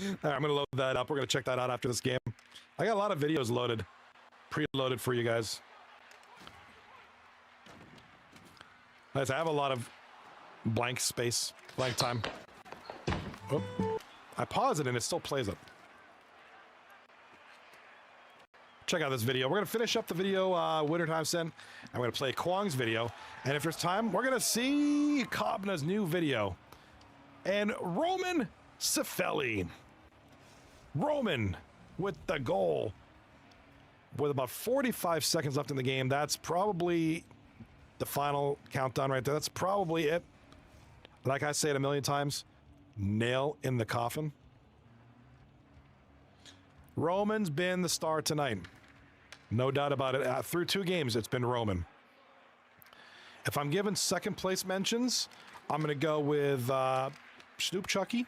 right, I'm gonna load that up. We're gonna check that out after this game. I got a lot of videos loaded, preloaded for you guys. I have a lot of blank space, blank time. Oh, I pause it and it still plays it. Check out this video. We're going to finish up the video Wintertime Sin. I'm going to play Kwong's video. And if there's time, we're going to see Kobna's new video. And Roman Cifelli. Roman with the goal. With about 45 seconds left in the game. That's probably the final countdown right there. That's probably it. Like I say it a million times, nail in the coffin. Roman's been the star tonight. No doubt about it. Through 2 games, it's been Roman. If I'm given second place mentions, I'm going to go with Snoop Chucky.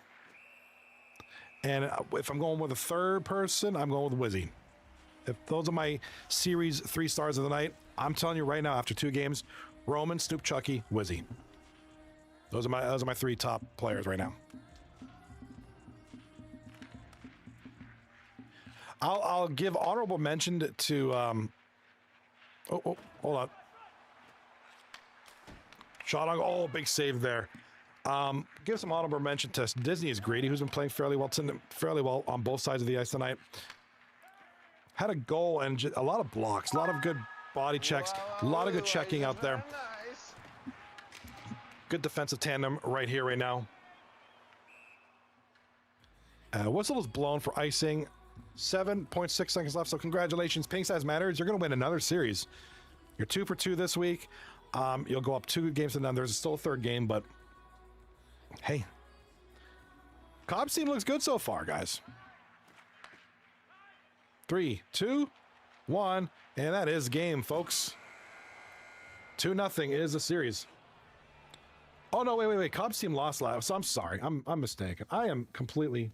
And if I'm going with a third person, I'm going with Wizzy. If those are my series 3 stars of the night, I'm telling you right now, after 2 games, Roman, Snoop Chucky, Wizzy. Those are my 3 top players right now. I'll give honorable mention to hold on. Shot on. Oh, big save there. Give some honorable mention to Disney is Greedy, who's been playing fairly well on both sides of the ice tonight. Had a goal and a lot of blocks, a lot of good body checks, a lot of good checking out there. Nice. Good defensive tandem right here, right now. Whistle is blown for icing. 7.6 seconds left, so congratulations. Pink Size Matters. You're going to win another series. You're 2 for 2 this week. You'll go up 2 games to none. There's still a third game, but hey. Cobb's team looks good so far, guys. 3, 2, 1, and that is game, folks. 2-0 is the series. Oh, no, wait. Cobb's team lost last, so I'm sorry. I'm mistaken. I am completely...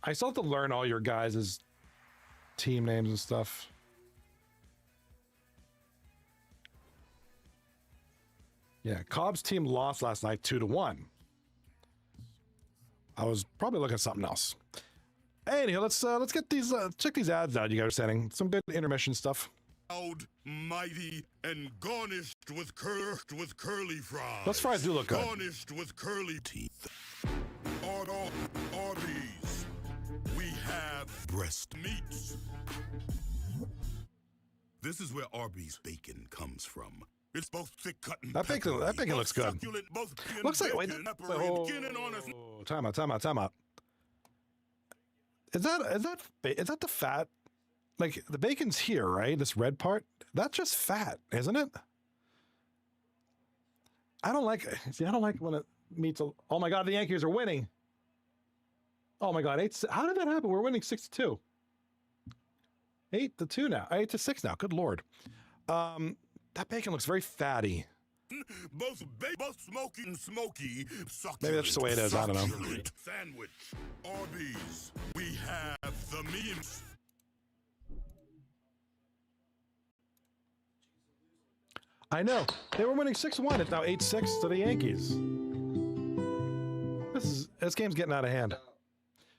I still have to learn all your guys' team names and stuff. Yeah, Cobb's team lost last night 2-1. I was probably looking at something else. Anyhow, let's get these check these ads out you guys are sending. Some good intermission stuff. Loud, mighty, and garnished with curly fries. Those fries do look good. Garnished with curly teeth. Arby's. We have breast meats. This is where Arby's bacon comes from. It's both thick cut and That bacon looks good. succulent, both Looks like wait, bacon, pepper, and skin on a- time out. Is that the fat? Like the bacon's here, right? This red part. That's just fat, isn't it? I don't like when it meets a. Oh my God, the Yankees are winning. Oh my God, how did that happen? We're winning 6-2. 8-2 now. 8-6 now. Good Lord. That bacon looks very fatty. Both smoky and smoky. Maybe that's just the way it is. I don't know. Sandwich. Arby's. We have the meats. I know. They were winning 6-1. It's now 8-6 to the Yankees. This game's getting out of hand.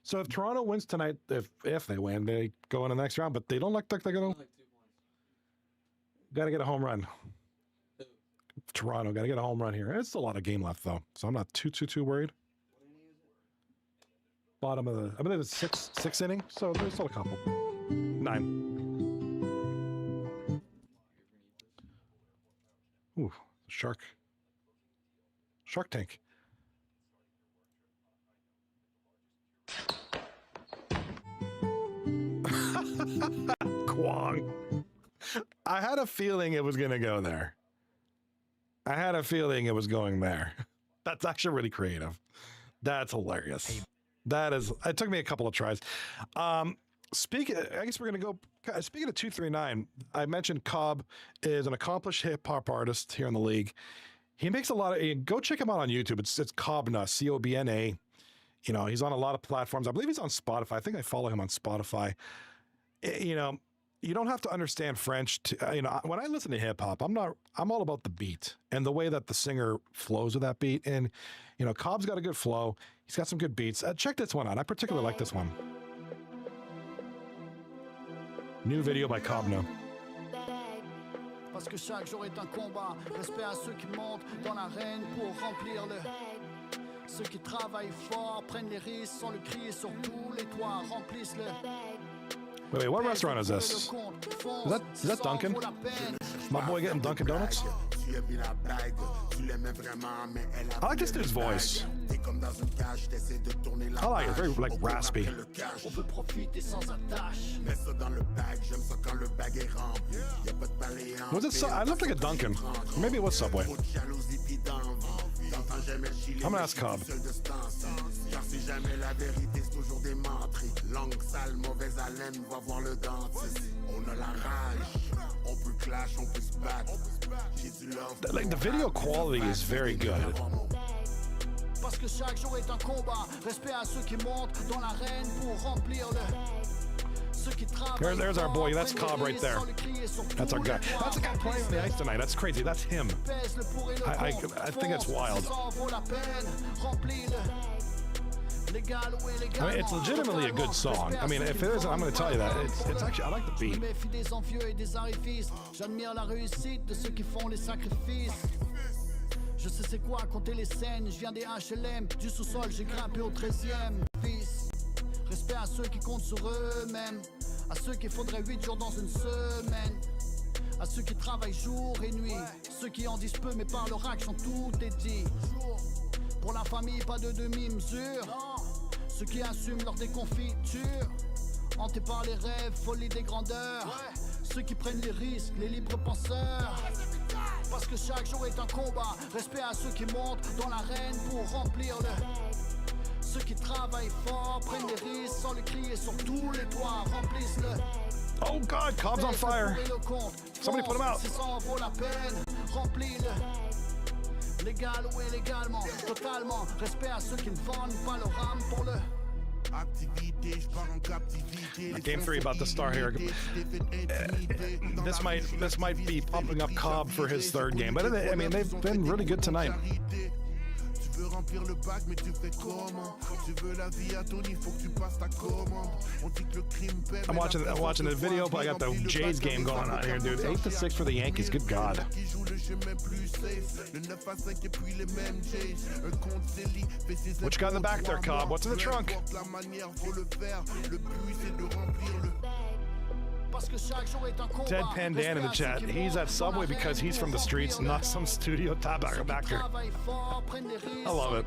So if Toronto wins tonight, if they win, they go in the next round. But they don't look like they're gonna. Got to get a home run. Toronto got to get a home run here. It's a lot of game left though, so I'm not too worried. Bottom of the, I believe it's six inning, so there's still a couple. 9. Ooh, shark tank. Kwong. I had a feeling it was going to go there. I had a feeling it was going there. That's actually really creative. That's hilarious. It took me a couple of tries. I guess we're going to go, speaking of 239, I mentioned Cobb is an accomplished hip hop artist here in the league. He makes a lot of, go check him out on YouTube. It's Cobna, C-O-B-N-A. You know, he's on a lot of platforms. I believe he's on Spotify. I think I follow him on Spotify. You know, you don't have to understand French to, when I listen to hip hop, I'm all about the beat and the way that the singer flows with that beat. And, Cobb's got a good flow. He's got some good beats. Check this one out. I particularly like this one. New video by Cobna. Parce que chaque jour est un combat. Respect à ceux qui montent dans l'arène pour remplir le. Ceux qui travaillent fort prennent les risques sans le crier sur tous les toits, remplissent le. Wait, what restaurant is this? Is that Dunkin'? My boy getting Dunkin' Donuts? I like this dude's voice. I like it, very raspy. Was it? I looked like a Dunkin'. Maybe it was Subway. I'm gonna ask Cobb. Like the video quality is very good. Parce que chaque jour est un combat. Respect à ceux qui montent dans l'arène pour remplir le. There's our boy. That's Cobb right there. That's our guy. That's the guy playing on the ice tonight. That's crazy. That's him. I think it's wild. I mean, it's legitimately a good song. I mean, if it isn't, I'm going to tell you that. It's actually, I like the beat. J'admire la réussite de ceux qui font les sacrifices. Je sais c'est quoi compter les scènes. Je viens des HLM. Du sous-sol, j'ai grimpé au 13e. Fils. Respect à ceux qui comptent sur eux-mêmes. À ceux qui faudrait 8 jours dans une semaine. À ceux qui travaillent jour et nuit. Ceux qui en disent peu mais par leur action tout est dit. Pour la famille, pas de demi-mesure. Ceux qui assument leur déconfiture. Hantés par les rêves, folie des grandeurs. Ceux qui prennent les risques, les libres penseurs. Parce que chaque jour est un combat. Respect à ceux qui montent dans l'arène pour remplir le. Ceux qui travaillent fort prennent les risques sans le crier sur tous les toits, remplissent le. Oh God, Cobb's on fire. Somebody put him out. Si ça en vaut la peine, remplis-le. Légal ou illégalement, totalement. Respect à ceux qui ne vendent pas leur âme pour le. Game 3 about to start here. This might be pumping up Cobb for his third game, but I mean they've been really good tonight. veux remplir le bac, mais tu fais comment? Tu veux la vie à ton, il faut que tu passes ta commande. On dit que le crime paie. I'm watching the video, but I got the Jays game going on here, dude. 8-6 for the Yankees. Good God. What you got in the back there, Cobb? What's in the trunk? Deadpan Dan in the chat. He's at Subway because he's from the streets, not some studio top actor. I love it.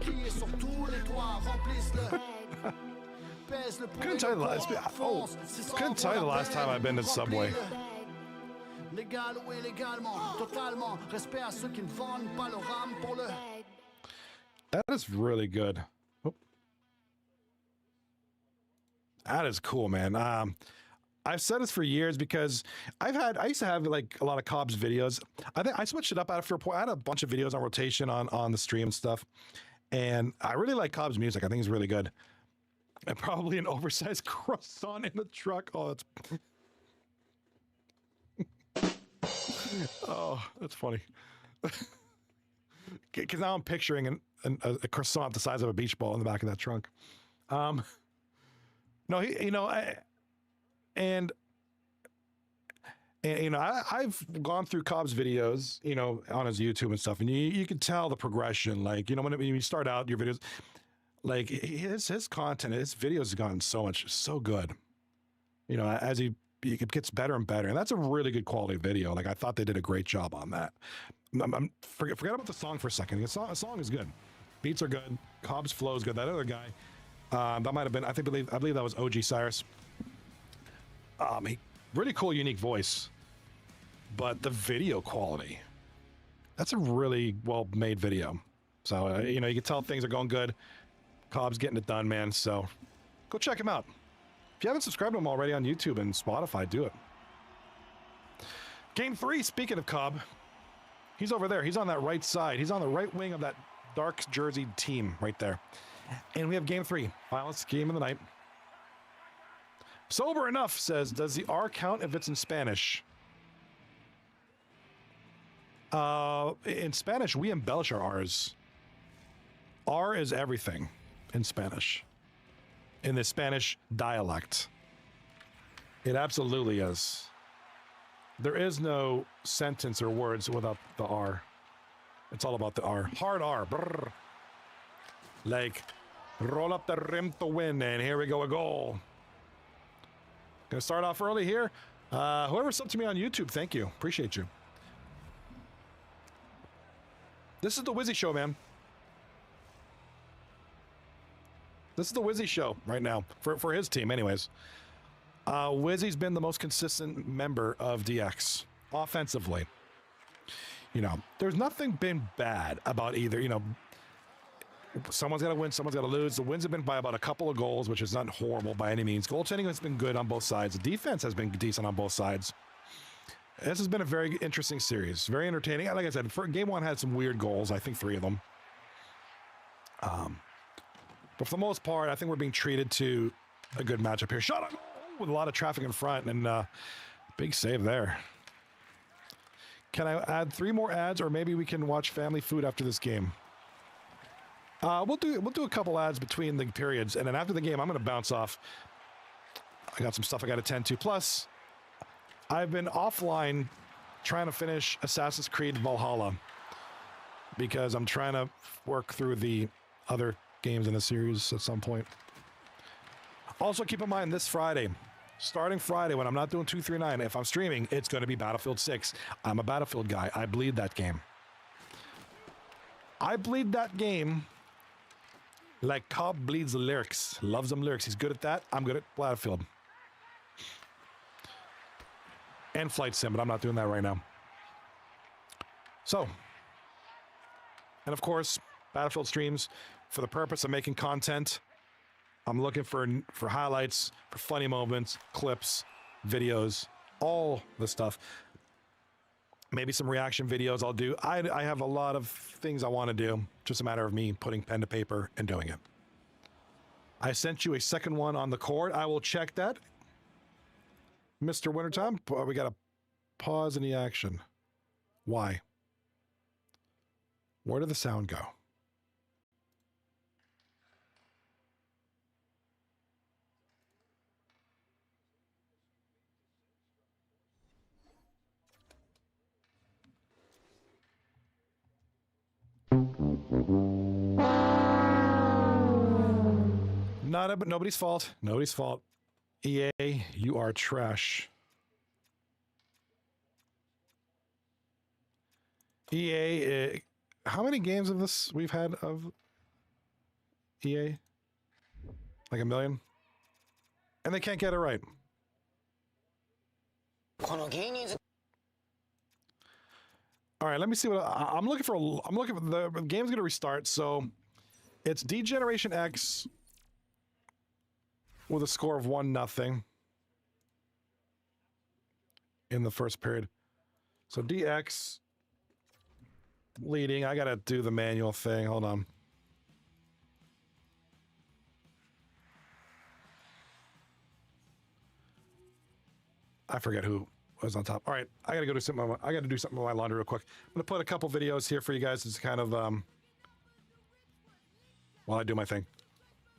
Couldn't tell you the last time I've been to Subway. That is really good. Oh. That is cool, man. I've said this for years because I used to have like a lot of Cobb's videos. I think I switched it up after a point. I had a bunch of videos on rotation on the stream and stuff. And I really like Cobb's music. I think he's really good. And probably an oversized croissant in the truck. Oh, that's funny. Because now I'm picturing a croissant the size of a beach ball in the back of that trunk. No, I've gone through Cobb's videos, on his YouTube and stuff, and you can tell the progression. Like, when you start out your videos, like his content, his videos have gotten so good. As it gets better and better, and that's a really good quality video. Like I thought they did a great job on that. Forget about the song for a second. The song is good, beats are good, Cobb's flow is good. That other guy, that might have been I believe that was OG Cyrus. Really cool, unique voice, but the video quality, that's a really well-made video. So, you can tell things are going good. Cobb's getting it done, man. So go check him out. If you haven't subscribed to him already on YouTube and Spotify, do it. Game 3, speaking of Cobb, he's over there. He's on that right side. He's on the right wing of that dark jersey team right there. And we have game 3, finalist game of the night. Sober Enough says, does the R count if it's in Spanish? In Spanish, we embellish our R's. R is everything in Spanish. In the Spanish dialect. It absolutely is. There is no sentence or words without the R. It's all about the R. Hard R. Brr. Like, roll up the rim to win, and here we go, a goal. Gonna start off early here. Whoever subbed to me on YouTube, thank you. Appreciate you. This is the Wizzy Show, man. This is the Wizzy Show right now for his team, anyways. Wizzy's been the most consistent member of DX offensively. There's nothing been bad about either. Someone's got to win, someone's got to lose. The wins have been by about a couple of goals, which is not horrible by any means. Goaltending has been good on both sides. The defense has been decent on both sides. This has been a very interesting series. Very entertaining. Like I said, game 1 had some weird goals. I think 3 of them. But for the most part, I think we're being treated to a good matchup here. Shot on goal with a lot of traffic in front, and big save there. Can I add 3 more ads, or maybe we can watch Family Food after this game? We'll do a couple ads between the periods, and then after the game, I'm going to bounce off. I got some stuff I got to tend to. Plus, I've been offline trying to finish Assassin's Creed Valhalla because I'm trying to work through the other games in the series at some point. Also, keep in mind this Friday, starting Friday when I'm not doing 239, if I'm streaming, it's going to be Battlefield 6. I'm a Battlefield guy. I bleed that game. I bleed that game like Cobb bleeds the lyrics. Loves them lyrics. He's good at that. I'm good at Battlefield. And Flight Sim, but I'm not doing that right now. So, and of course, Battlefield streams for the purpose of making content. I'm looking for highlights, for funny moments, clips, videos, all the stuff. Maybe some reaction videos I'll do. I have a lot of things I want to do. Just a matter of me putting pen to paper and doing it. I sent you a second one on the cord. I will check that. Mr. Wintertime, we got to pause in the action. Why? Where did the sound go? nobody's fault. Nobody's fault. EA, you are trash. EA, how many games of this we've had of EA? Like 1 million? And they can't get it right. All right, let me see what I'm looking for. I'm looking for the game's going to restart. So it's Degeneration X with a score of 1-0 in the first period. So DX leading. I got to do the manual thing. Hold on. I forget who was on top. All right, I got to go do something. I got to do something with my laundry real quick. I'm going to put a couple videos here for you guys. It's kind of while I do my thing.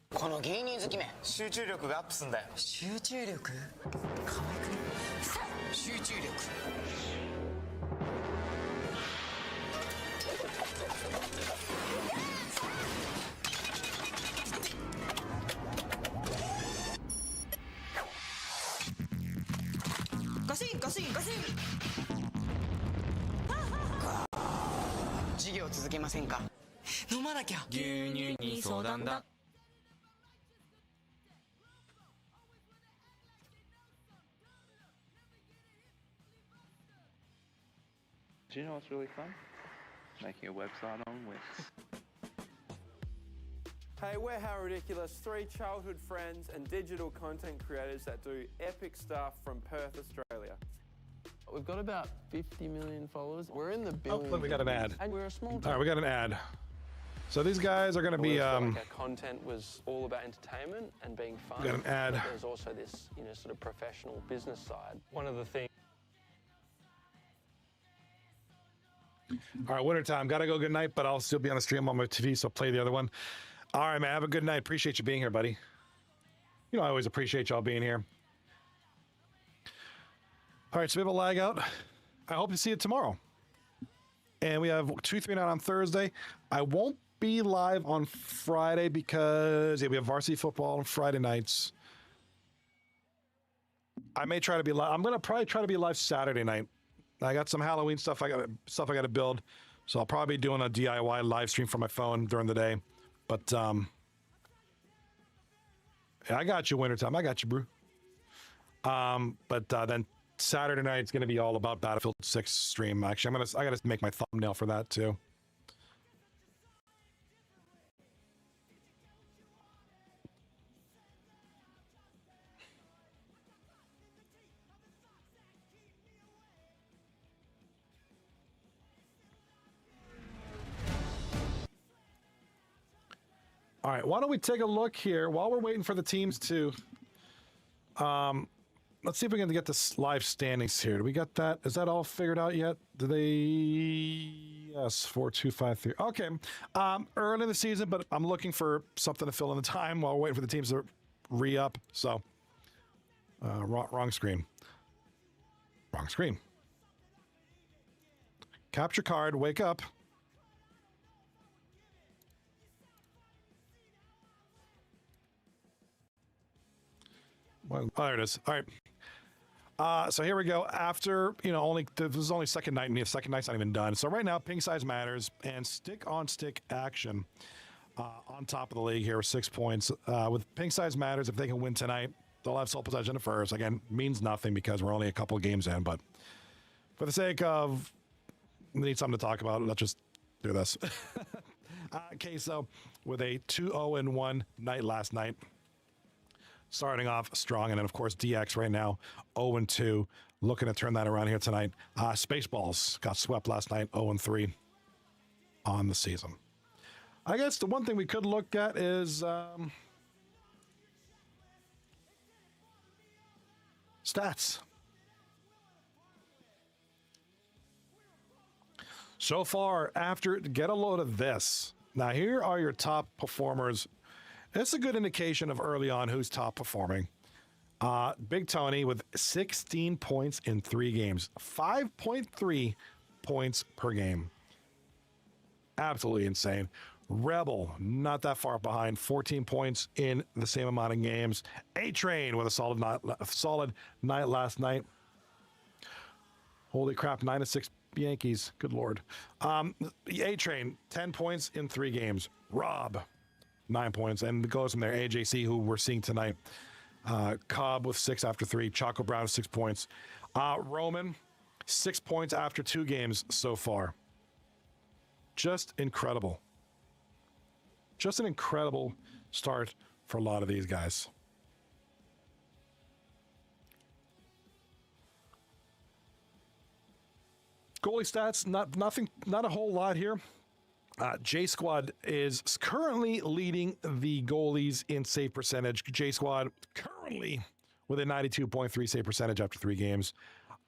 この芸人好きめ集中力がアップすんだよ集中力可愛くね集中力ガシンガシンガシン授業続けませんか飲まなきゃ牛乳に相談だDo you know what's really fun? Making a website on Wix. Hey, we're How Ridiculous, 3 childhood friends and digital content creators that do epic stuff from Perth, Australia. We've got about 50 million followers. We're in the billions. Oh, look, we got an ad. And we're a small All right, we got an ad. So these guys are going to be. Like our content was all about entertainment and being fun. Got an ad. But there's also this, sort of professional business side. One of the things. All right, wintertime. Got to go. Good night, but I'll still be on the stream on my TV, so play the other one. All right, man. Have a good night. Appreciate you being here, buddy. I always appreciate y'all being here. All right, so we have a lag out. I hope to see you tomorrow. And we have 239 on Thursday. I won't be live on Friday because we have varsity football on Friday nights. I may try to be live. I'm going to probably try to be live Saturday night. I got some Halloween stuff I got to build. So I'll probably be doing a DIY live stream from my phone during the day. But yeah, I got you wintertime. I got you, bro. But then Saturday night it's going to be all about Battlefield 6 stream. Actually, I got to make my thumbnail for that too. All right, why don't we take a look here while we're waiting for the teams to. Let's see if we can get this live standings here. Do we got that? Is that all figured out yet? Do they? Yes, 4, 2, 5, 3. Okay. Early in the season, but I'm looking for something to fill in the time while we're waiting for the teams to re-up. So, wrong screen. Wrong screen. Capture card. Wake up. Well, there it is. All right. So here we go. After, this is only second night, and the second night's not even done. So right now, ping size matters, and stick-on-stick action on top of the league here with 6 points. With ping size matters, if they can win tonight, they'll have sole possession at first. Again, means nothing because we're only a couple of games in, but for the sake of, we need something to talk about, let's just do this. Okay, so with a 2-0-1 night last night, starting off strong, and then of course DX right now 0-2, looking to turn that around here tonight. Spaceballs got swept last night, 0-3 on the season. I guess the one thing we could look at is stats. So far, after get a load of this. Now here are your top performers. It's a good indication of early on who's top performing. Big Tony with 16 points in 3 games, 5.3 points per game. Absolutely insane. Rebel, not that far behind, 14 points in the same amount of games. A-Train with a solid night last night. Holy crap, 9-6 Yankees. Good Lord. A-Train, 10 points in 3 games. Rob, 9 points. And it goes from there. AJC, who we're seeing tonight. Cobb with 6 after 3. Chaco Brown, 6 points. Roman, 6 points after 2 games so far. Just incredible. Just an incredible start for a lot of these guys. Goalie stats, not a whole lot here. J Squad is currently leading the goalies in save percentage. J Squad currently with a 92.3 save percentage after 3 games.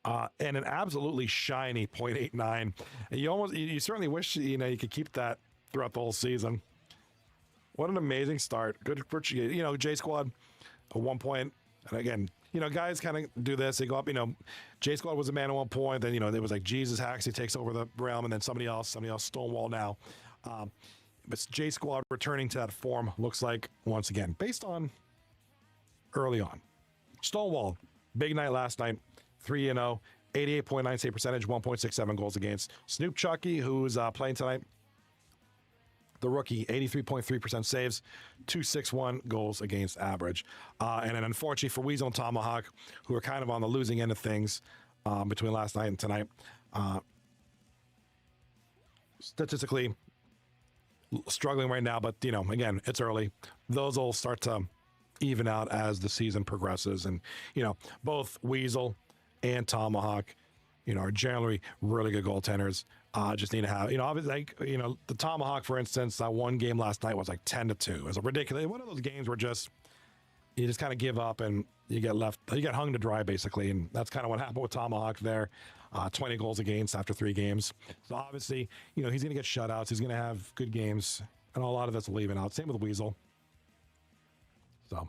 And an absolutely shiny 0.89. And you certainly wish you could keep that throughout the whole season. What an amazing start. Good for J Squad, a 1 point. And again, guys kind of do this. They go up, J Squad was a man at 1 point. Then, it was like Jesus Haxie takes over the realm, and then somebody else, Stonewall now. But J Squad returning to that form looks like, once again, based on early on. Stonewall, big night last night, 3-0, 88.9 save percentage, 1.67 goals against. Snoop Chucky, who's playing tonight, the rookie, 83.3% saves, 261 goals against average. And then unfortunately for Weasel and Tomahawk, who are kind of on the losing end of things between last night and tonight, statistically struggling right now, but, again, it's early. Those will start to even out as the season progresses. And, both Weasel and Tomahawk, are generally really good goaltenders. Just need to have, obviously, the Tomahawk, for instance, that one game last night was like 10-2. It was a ridiculous, one of those games where you just kind of give up and you get hung to dry, basically. And that's kind of what happened with Tomahawk there. 20 goals against after 3 games. So obviously, he's going to get shutouts. He's going to have good games, and a lot of that's leaving out. Same with Weasel. So,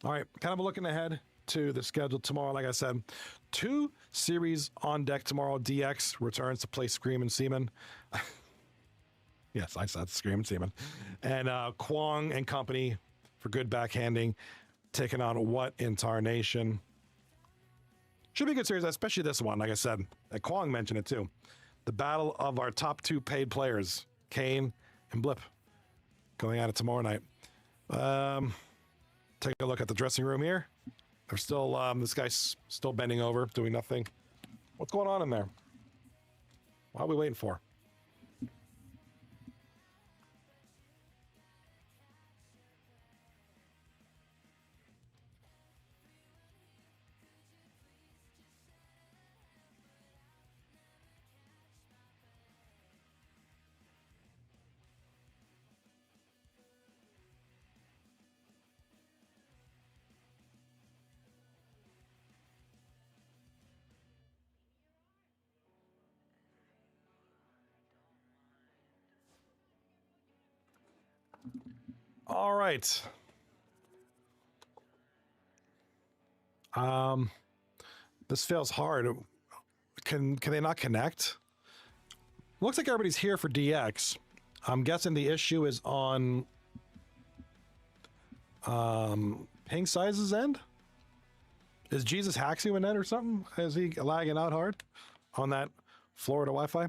all right, kind of looking ahead to the schedule tomorrow. Like I said, 2 series on deck tomorrow. DX returns to play Screamin' Seaman. Yes, I said Screamin' Seaman. And Kwong and company for good backhanding, taking on What in Tarnation. Should be a good series, especially this one. Like I said, Kwong mentioned it too. The battle of our top 2 paid players, Kane and Blip, going at it tomorrow night. Take a look at the dressing room here. They're still, this guy's still bending over, doing nothing. What's going on in there? What are we waiting for? All right. This feels hard. Can they not connect? Looks like everybody's here for DX. I'm guessing the issue is on Ping Size's end. Is Jesus Haxie in net or something? Is he lagging out hard on that Florida Wi-Fi?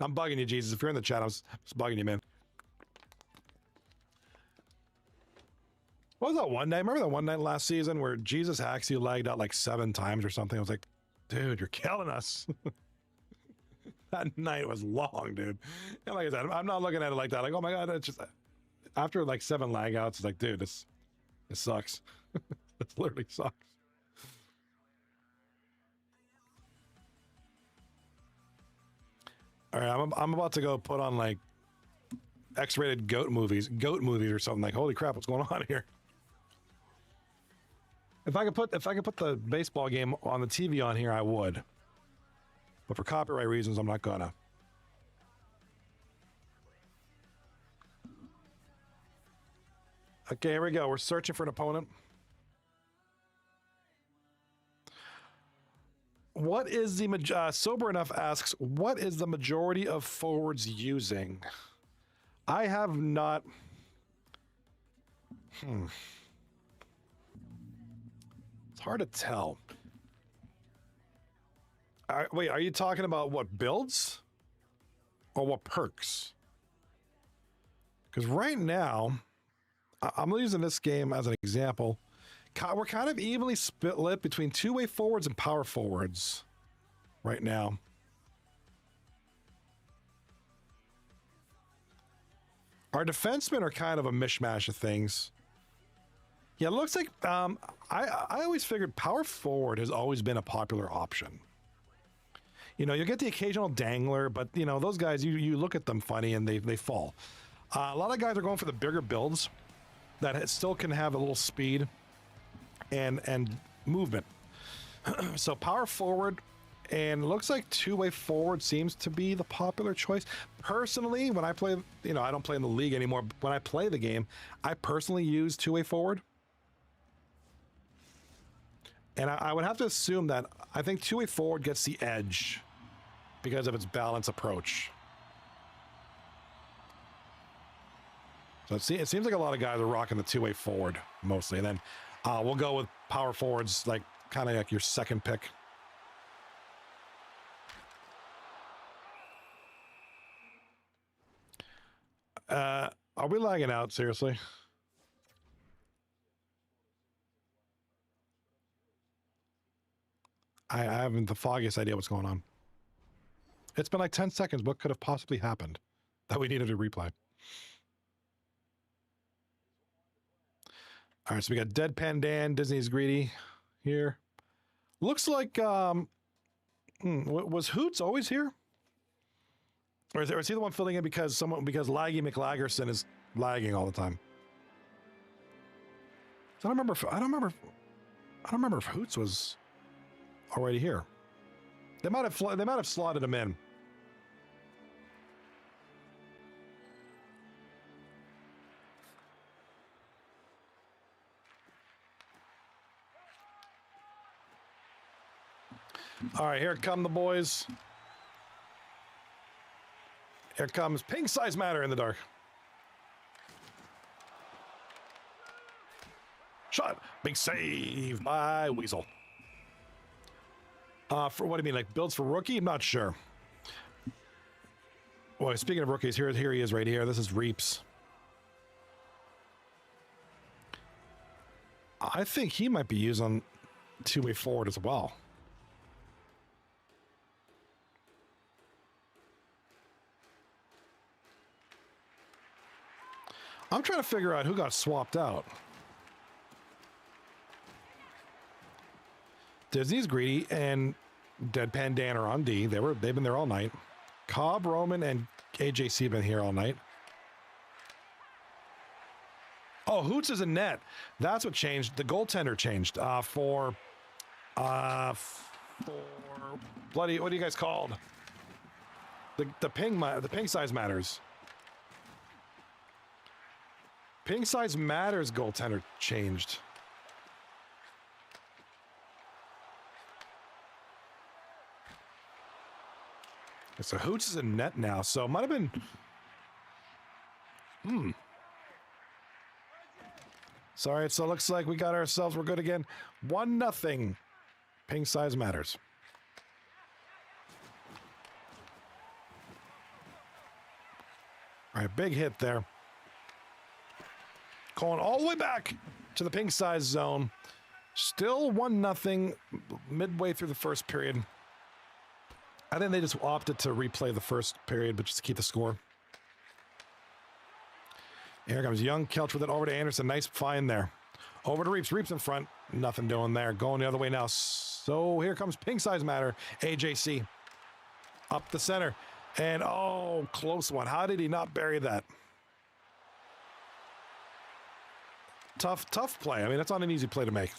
I'm bugging you, Jesus. If you're in the chat, I'm just bugging you, man. What was that one night? Remember that one night last season where Jesus Haxie lagged out like 7 times or something? I was like, dude, you're killing us. That night was long, dude. And like I said, I'm not looking at it like that. Like, oh my God, it's just after like 7 lag outs, it's like, dude, it sucks. It literally sucks. All right, I'm about to go put on like X-rated goat movies or something. Like, holy crap, what's going on here? If I could put the baseball game on the TV on here, I would. But for copyright reasons, I'm not gonna. Okay, here we go. We're searching for an opponent. What is the Sober Enough asks, what is the majority of forwards using? I have not. It's hard to tell. Wait, are you talking about what builds or what perks? Because right now, I'm using this game as an example. We're kind of evenly split between two-way forwards and power forwards right now. Our defensemen are kind of a mishmash of things. Yeah, it looks like I always figured power forward has always been a popular option. You know, you get the occasional dangler, but you know those guys, you look at them funny and they fall. A lot of guys are going for the bigger builds that still can have a little speed and movement. So power forward, and it looks like two-way forward seems to be the popular choice. Personally, when I play, you know, I don't play in the league anymore. But when I play the game, I personally use two-way forward. And I would have to assume that I think two-way forward gets the edge because of its balanced approach. So it seems like a lot of guys are rocking the two-way forward mostly. And then we'll go with power forwards, like kind of like your second pick. Are we lagging out, seriously? I haven't the foggiest idea what's going on. It's been like 10 seconds. What could have possibly happened that we needed to replay? All right, so we got Deadpan Dan, Disney's Greedy here. Looks like, was Hoots always here? Or is he the one filling in because Laggy McLaggerson is lagging all the time? So I don't remember if Hoots was already here. They might have slotted him in. All right, here come the boys. Here comes Pink Size Matter in the dark. Shot. Big save by Weasel. For what do you mean, like builds for rookie? I'm not sure. Well, speaking of rookies, here he is right here. This is Reeps. I think he might be used on two-way forward as well. I'm trying to figure out who got swapped out. Disney's Greedy and Deadpan Dan are on D. They've been there all night. Cobb, Roman, and AJC have been here all night. Oh, Hoots is in net. That's what changed. The goaltender changed for bloody. What are you guys called? The ping size matters. Ping size matters. Goaltender changed. So Hoots is in net now. So it might have been. Sorry, so it looks like we got ourselves. We're good again. 1-0. Ping size matters. All right, big hit there. Going all the way back to the pink size zone. Still 1-0 midway through the first period. I think they just opted to replay the first period, but just to keep the score. Here comes Young Kelch with it over to Anderson. Nice find there. Over to Reeps. Reeps in front. Nothing doing there. Going the other way now. So here comes Pink Size Matter. AJC. Up the center. And oh, close one. How did he not bury that? Tough play. I mean, it's not an easy play to make.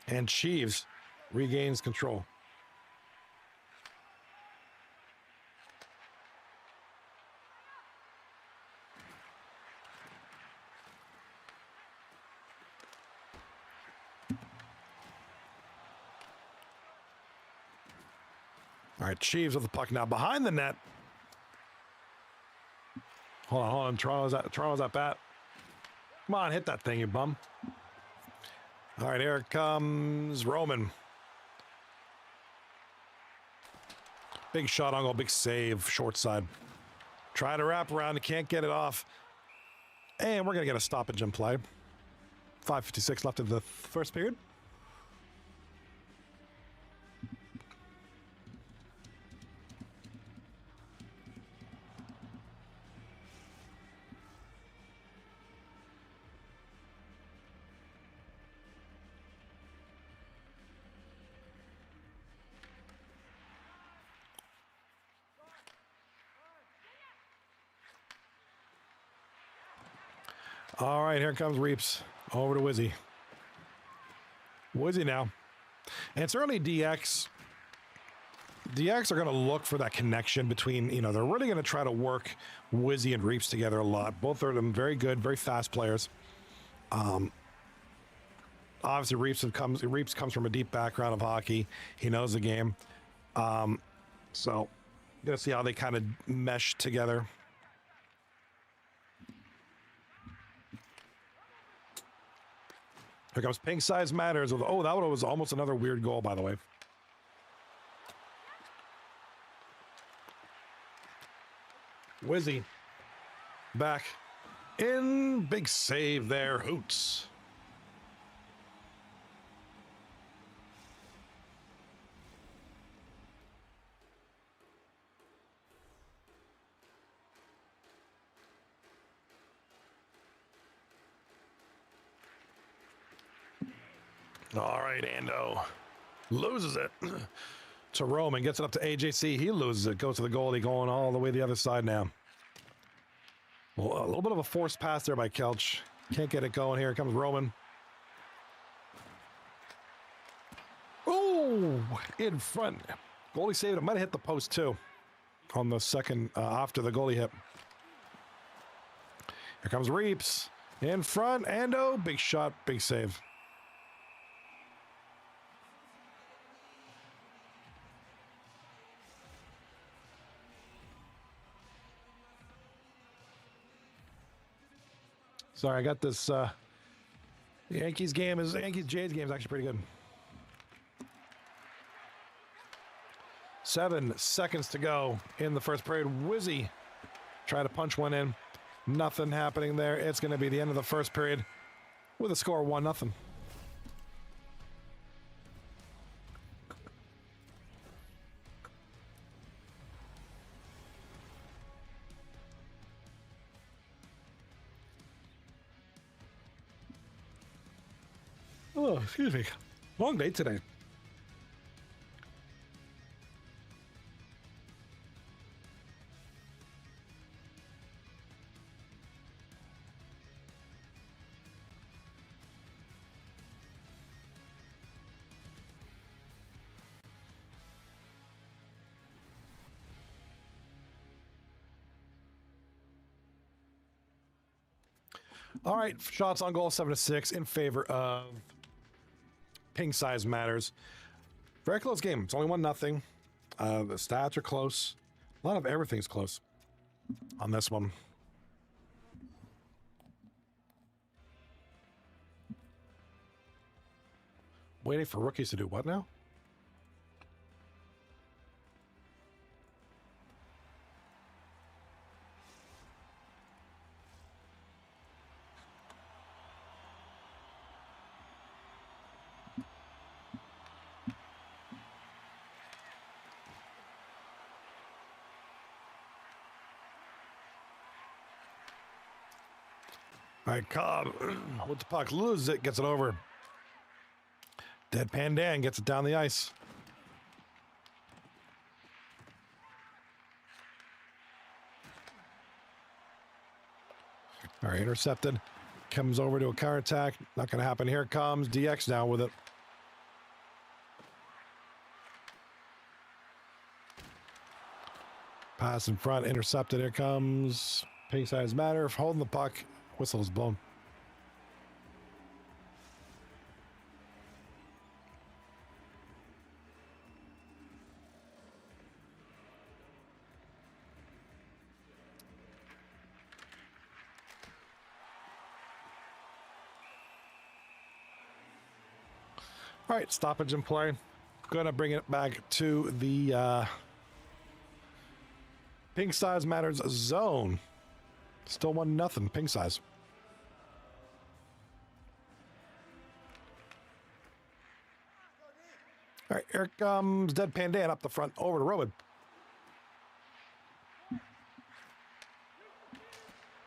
And Cheeves regains control. All right, Chiefs with the puck now behind the net. Hold on. Toronto's at bat. Come on, hit that thing, you bum. All right, here comes Roman. Big shot on goal, big save, short side. Trying to wrap around, he can't get it off. And we're going to get a stoppage in play. 5:56 left in the first period. All right, here comes Reeps. Over to Wizzy. Wizzy now. And it's early DX. DX are going to look for that connection between, they're really going to try to work Wizzy and Reeps together a lot. Both of them very good, very fast players. Obviously, Reeps comes from a deep background of hockey. He knows the game. So, going to see how they kind of mesh together. Here comes Pink Size Matters. Oh, that one was almost another weird goal, by the way. Wizzy back in. Big save there. Hoots. All right, Ando loses it to Roman, gets it up to AJC. He loses it, goes to the goalie, going all the way the other side now. Well, a little bit of a forced pass there by Kelch. Can't get it going. Here comes Roman. Oh, in front. Goalie saved it. Might have hit the post too on the second after the goalie hit. Here comes Reeps in front. Ando, big shot, big save. Sorry, I got this. The Yankees Jays game is actually pretty good. 7 seconds to go in the first period. Wizzy try to punch one in. Nothing happening there. It's going to be the end of the first period with a score of 1-0. Oh, excuse me. Long day today. All right, shots on goal 7-6 in favor of Pink Size Matters. Very close game. It's only 1-0. The stats are close. A lot of everything's close on this one. Waiting for rookies to do what now? All right, Cobb with the puck, loses it, gets it over. Deadpan Dan gets it down the ice. All right, intercepted. Comes over to a counter attack. Not going to happen. Here comes DX now with it. Pass in front, intercepted. Here comes Pink Size Matter. Holding the puck. Whistle is blown. All right, stoppage in play. Gonna bring it back to the Pink Size Matters zone. Still 1-0, Pink Size. All right, here comes Deadpan Dan up the front, over to Roman.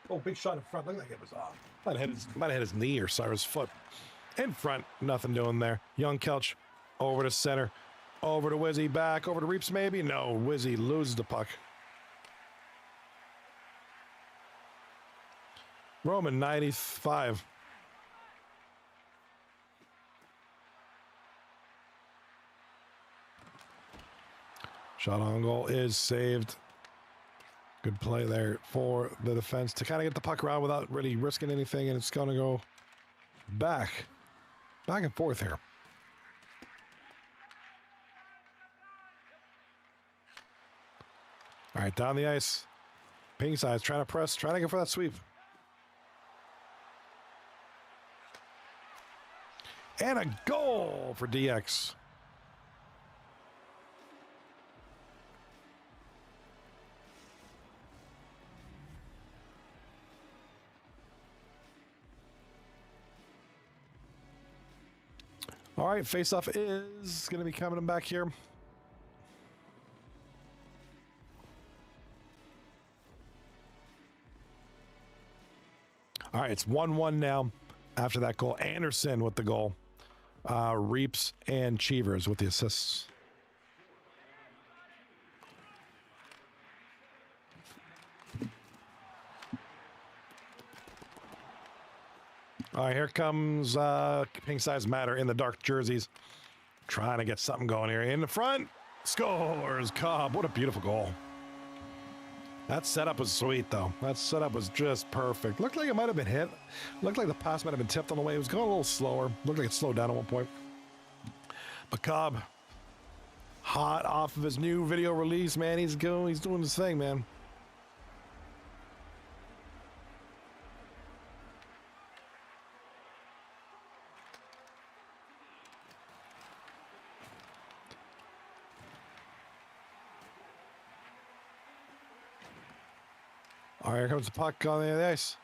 Oh, big shot in front. Look like it was off. Might have hit his knee or Cyrus' foot. In front, nothing doing there. Young Kelch over to center. Over to Wizzy, back over to Reeps maybe. No, Wizzy loses the puck. Roman, 95. Shot on goal is saved. Good play there for the defense to kind of get the puck around without really risking anything, and it's going to go back and forth here. All right, down the ice. Pink Size trying to press, trying to go for that sweep. And a goal for DX. All right, face-off is going to be coming back here. All right, it's 1-1 now after that goal. Anderson with the goal. Reeps and Cheevers with the assists. All right, here comes Pink Size Matter in the dark jerseys. Trying to get something going here. In the front, scores Cobb. What a beautiful goal. That setup was sweet, though. That setup was just perfect. Looked like it might have been hit. Looked like the pass might have been tipped on the way. It was going a little slower. Looked like it slowed down at one point. But Cobb, hot off of his new video release, man. He's doing his thing, man. All right, here comes the puck on the ice.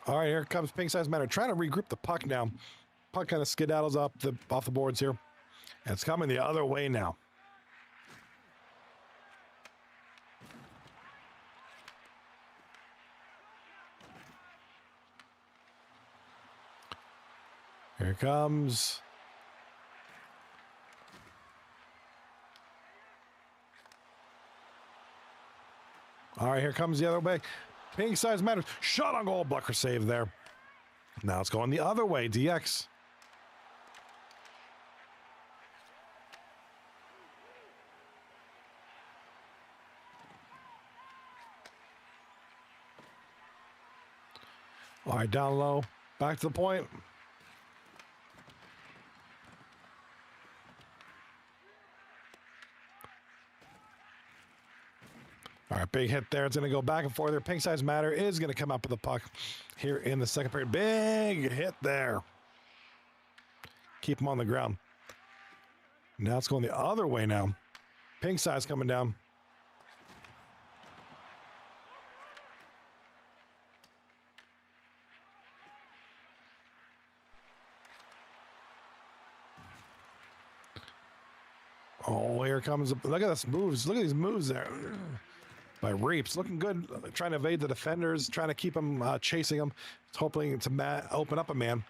All right, here comes Pink Size Matter trying to regroup the puck now. Puck kind of skedaddles off the boards here. And it's coming the other way now. Here it comes. All right, here comes the other way. Pink Size Matters. Shot on goal. Blocker save there. Now it's going the other way. DX. All right, down low. Back to the point. All right, big hit there. It's going to go back and forth there. Pink Size Matter is going to come up with the puck here in the second period. Big hit there. Keep him on the ground. Now it's going the other way now. Pink Size coming down. Oh, here comes. Look at this moves. Look at these moves there. By Reeps, looking good, trying to evade the defenders, trying to keep them chasing them, hoping to open up a man.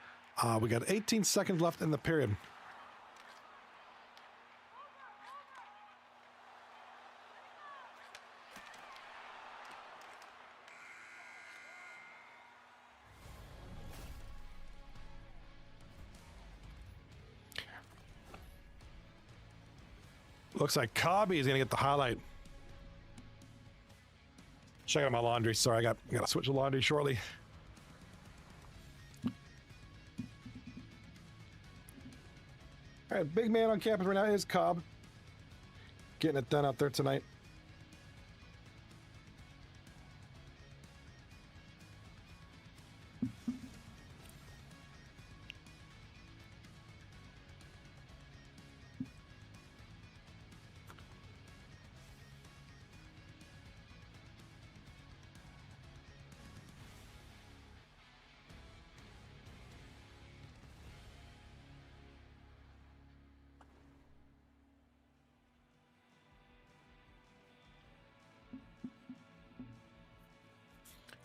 We got 18 seconds left in the period. Looks like Cobby is going to get the highlight. Check out my laundry. Sorry, I got to switch the laundry shortly. All right, big man on campus right now is Cobb. Getting it done out there tonight.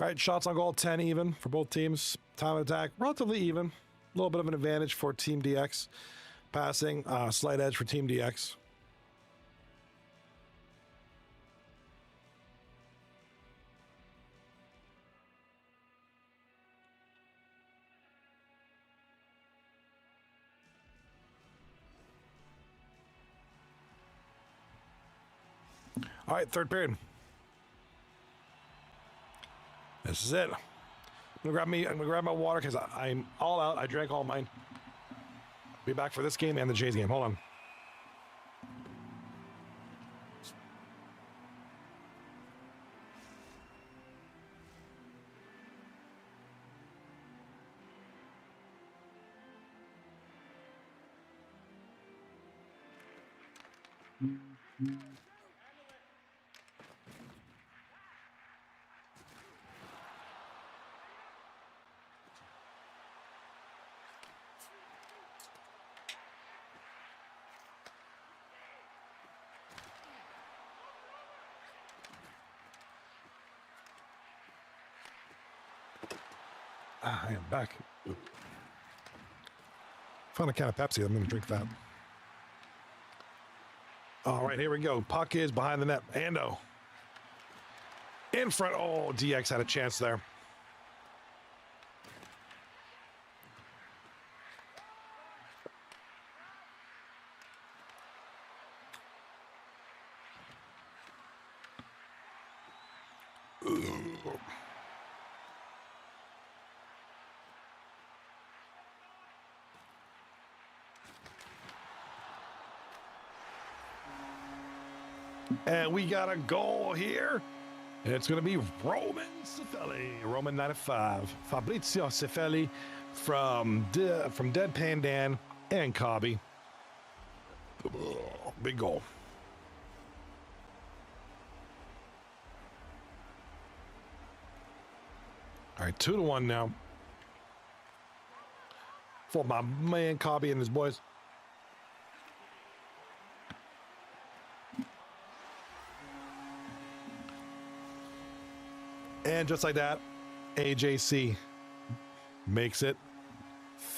All right, shots on goal, 10 even for both teams. Time of attack, relatively even. A little bit of an advantage for Team DX. Passing, slight edge for Team DX. All right, third period. This is it. I'm gonna grab my water because I'm all out. I drank all mine. Be back for this game and the Jays game. Hold on. I am back. Found a can of Pepsi. I'm going to drink that. All right, here we go. Puck is behind the net. Ando. In front. Oh, DX had a chance there. And we got a goal here. And it's going to be Roman Cifelli. Roman 95. Fabrizio Cifelli from Deadpan Dan and Cobby. Big goal. All right, 2-1 now. For my man Cobby and his boys. And just like that, AJC makes it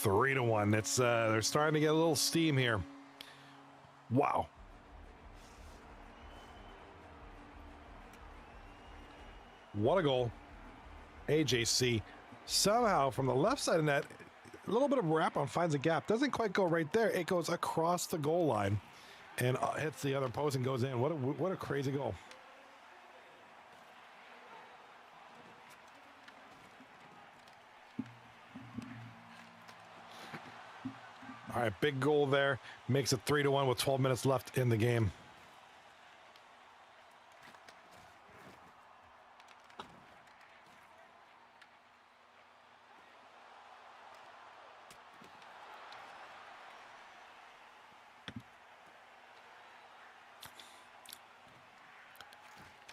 3-1. It's they're starting to get a little steam here. Wow. What a goal. AJC somehow from the left side of net, a little bit of wrap on, finds a gap. Doesn't quite go right there. It goes across the goal line and hits the other post and goes in. What a crazy goal. All right, big goal there. Makes it 3-1 with 12 minutes left in the game.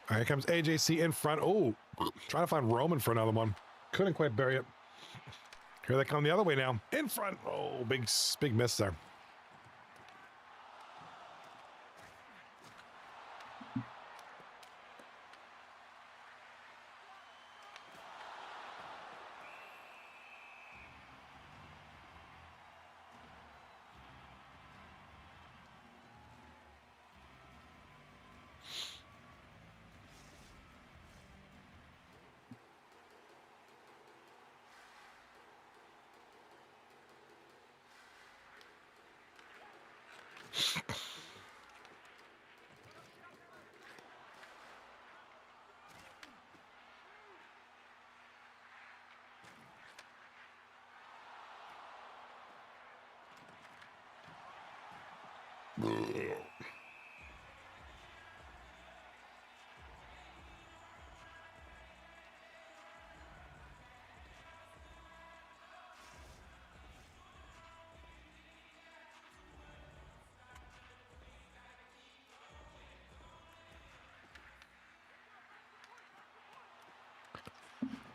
All right, here comes AJC in front. Oh, trying to find Roman for another one. Couldn't quite bury it. Here they come the other way now. In front. Oh, big miss there.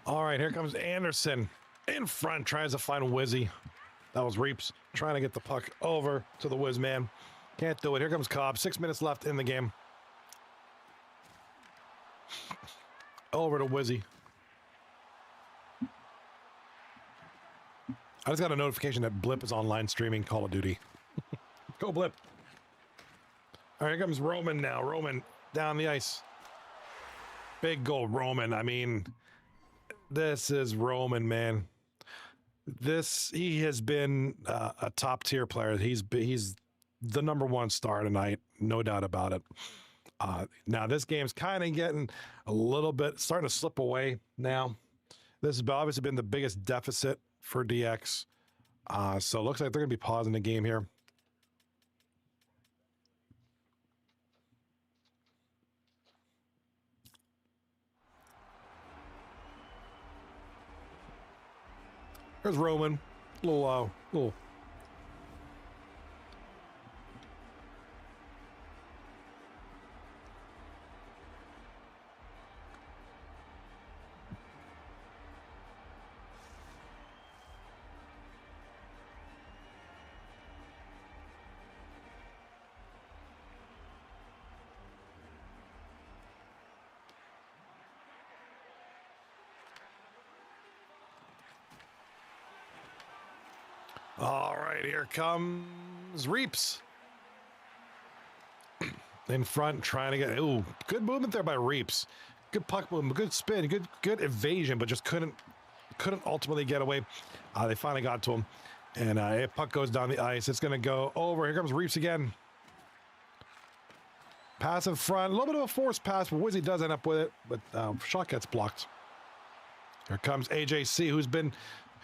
All right, here comes Anderson in front, tries to find Wizzy. That was Reeps trying to get the puck over to the Wiz man. Can't do it. Here comes Cobb. 6 minutes left in the game. Over to Wizzy. I just got a notification that Blip is online streaming Call of Duty. Go Blip. All right, here comes Roman now. Roman down the ice. Big goal, Roman. I mean, this is Roman, man. He has been a top tier player. He's the #1 star tonight, no doubt about it. Now this game's kind of getting a little bit starting to slip away now. This has obviously been the biggest deficit for DX. So it looks like they're going to be pausing the game here. There's Roman. Little. All right, here comes Reeps. In front, trying to get, ooh, good movement there by Reeps. Good puck movement, good spin, good evasion, but just couldn't ultimately get away. They finally got to him. And puck goes down the ice. It's going to go over. Here comes Reeps again. Pass in front, a little bit of a forced pass, but Wizzy does end up with it, but shot gets blocked. Here comes AJC, who's been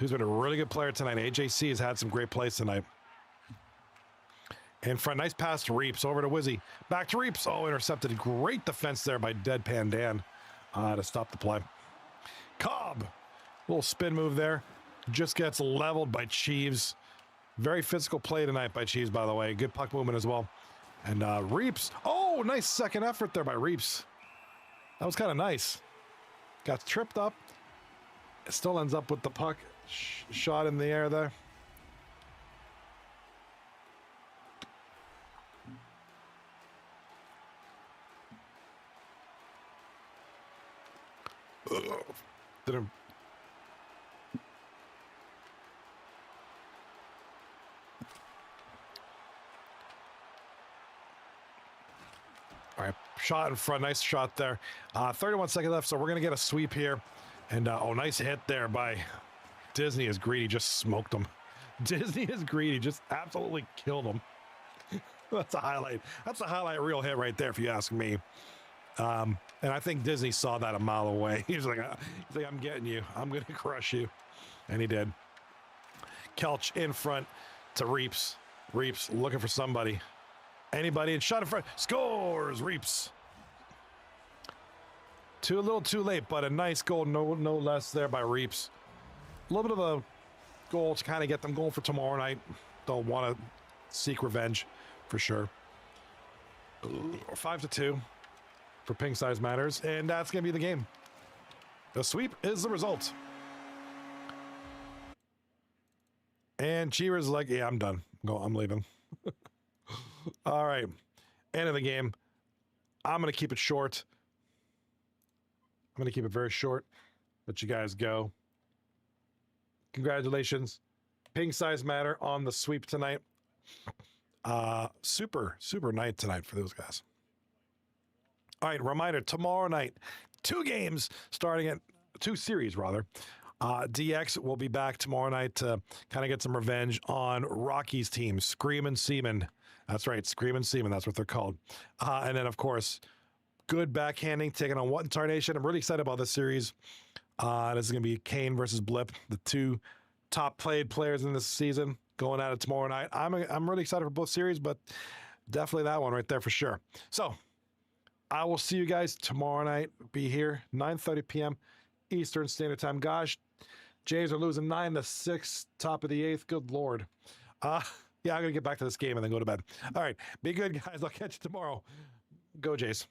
a really good player tonight. AJC has had some great plays tonight. In front, nice pass to Reeps, over to Wizzy. Back to Reeps. Oh, intercepted. Great defense there by Deadpan Dan to stop the play. Cobb, little spin move there. Just gets leveled by Cheeves. Very physical play tonight by Cheeves, by the way. Good puck movement as well. And Reeps. Oh, nice second effort there by Reeps. That was kind of nice. Got tripped up. It still ends up with the puck. Shot in the air there. Didn't. All right, shot in front. Nice shot there. 31 seconds left, so we're going to get a sweep here. And, oh, nice hit there by Disney is greedy. Just smoked him. Disney is greedy. Just absolutely killed him. That's a highlight. That's a highlight reel hit right there, if you ask me. And I think Disney saw that a mile away. He's like, I'm getting you. I'm going to crush you. And he did. Kelch in front to Reeps. Reeps looking for somebody. Anybody, and shot in front. Scores, Reeps. A little too late, but a nice goal, no less there by Reeps. A little bit of a goal to kind of get them going for tomorrow night. They'll want to seek revenge for sure. 5-2 for Pink Size Matters, and that's going to be the game. The sweep is the result. And Cheever's like, yeah, I'm done. I'm leaving. All right. End of the game. I'm going to keep it short. I'm going to keep it very short. Let you guys go. Congratulations. Pink Size Matter on the sweep tonight. Super night tonight for those guys. All right, reminder, tomorrow night, 2 games starting at 2 series rather. DX will be back tomorrow night to kind of get some revenge on Rocky's team, Screamin' Seaman. That's right, Screamin' Seaman, that's what they're called. And then, of course, good backhanding taking on What Tarnation. I'm really excited about this series. This is going to be Kane versus Blip, the 2 top played players in this season, going at it tomorrow night. I'm really excited for both series, but definitely that one right there for sure. So I will see you guys tomorrow night. Be here 9:30 p.m. Eastern Standard Time. Gosh, Jays are losing 9-6, top of the 8th. Good Lord. Yeah, I'm going to get back to this game and then go to bed. All right, be good, guys. I'll catch you tomorrow. Go Jays.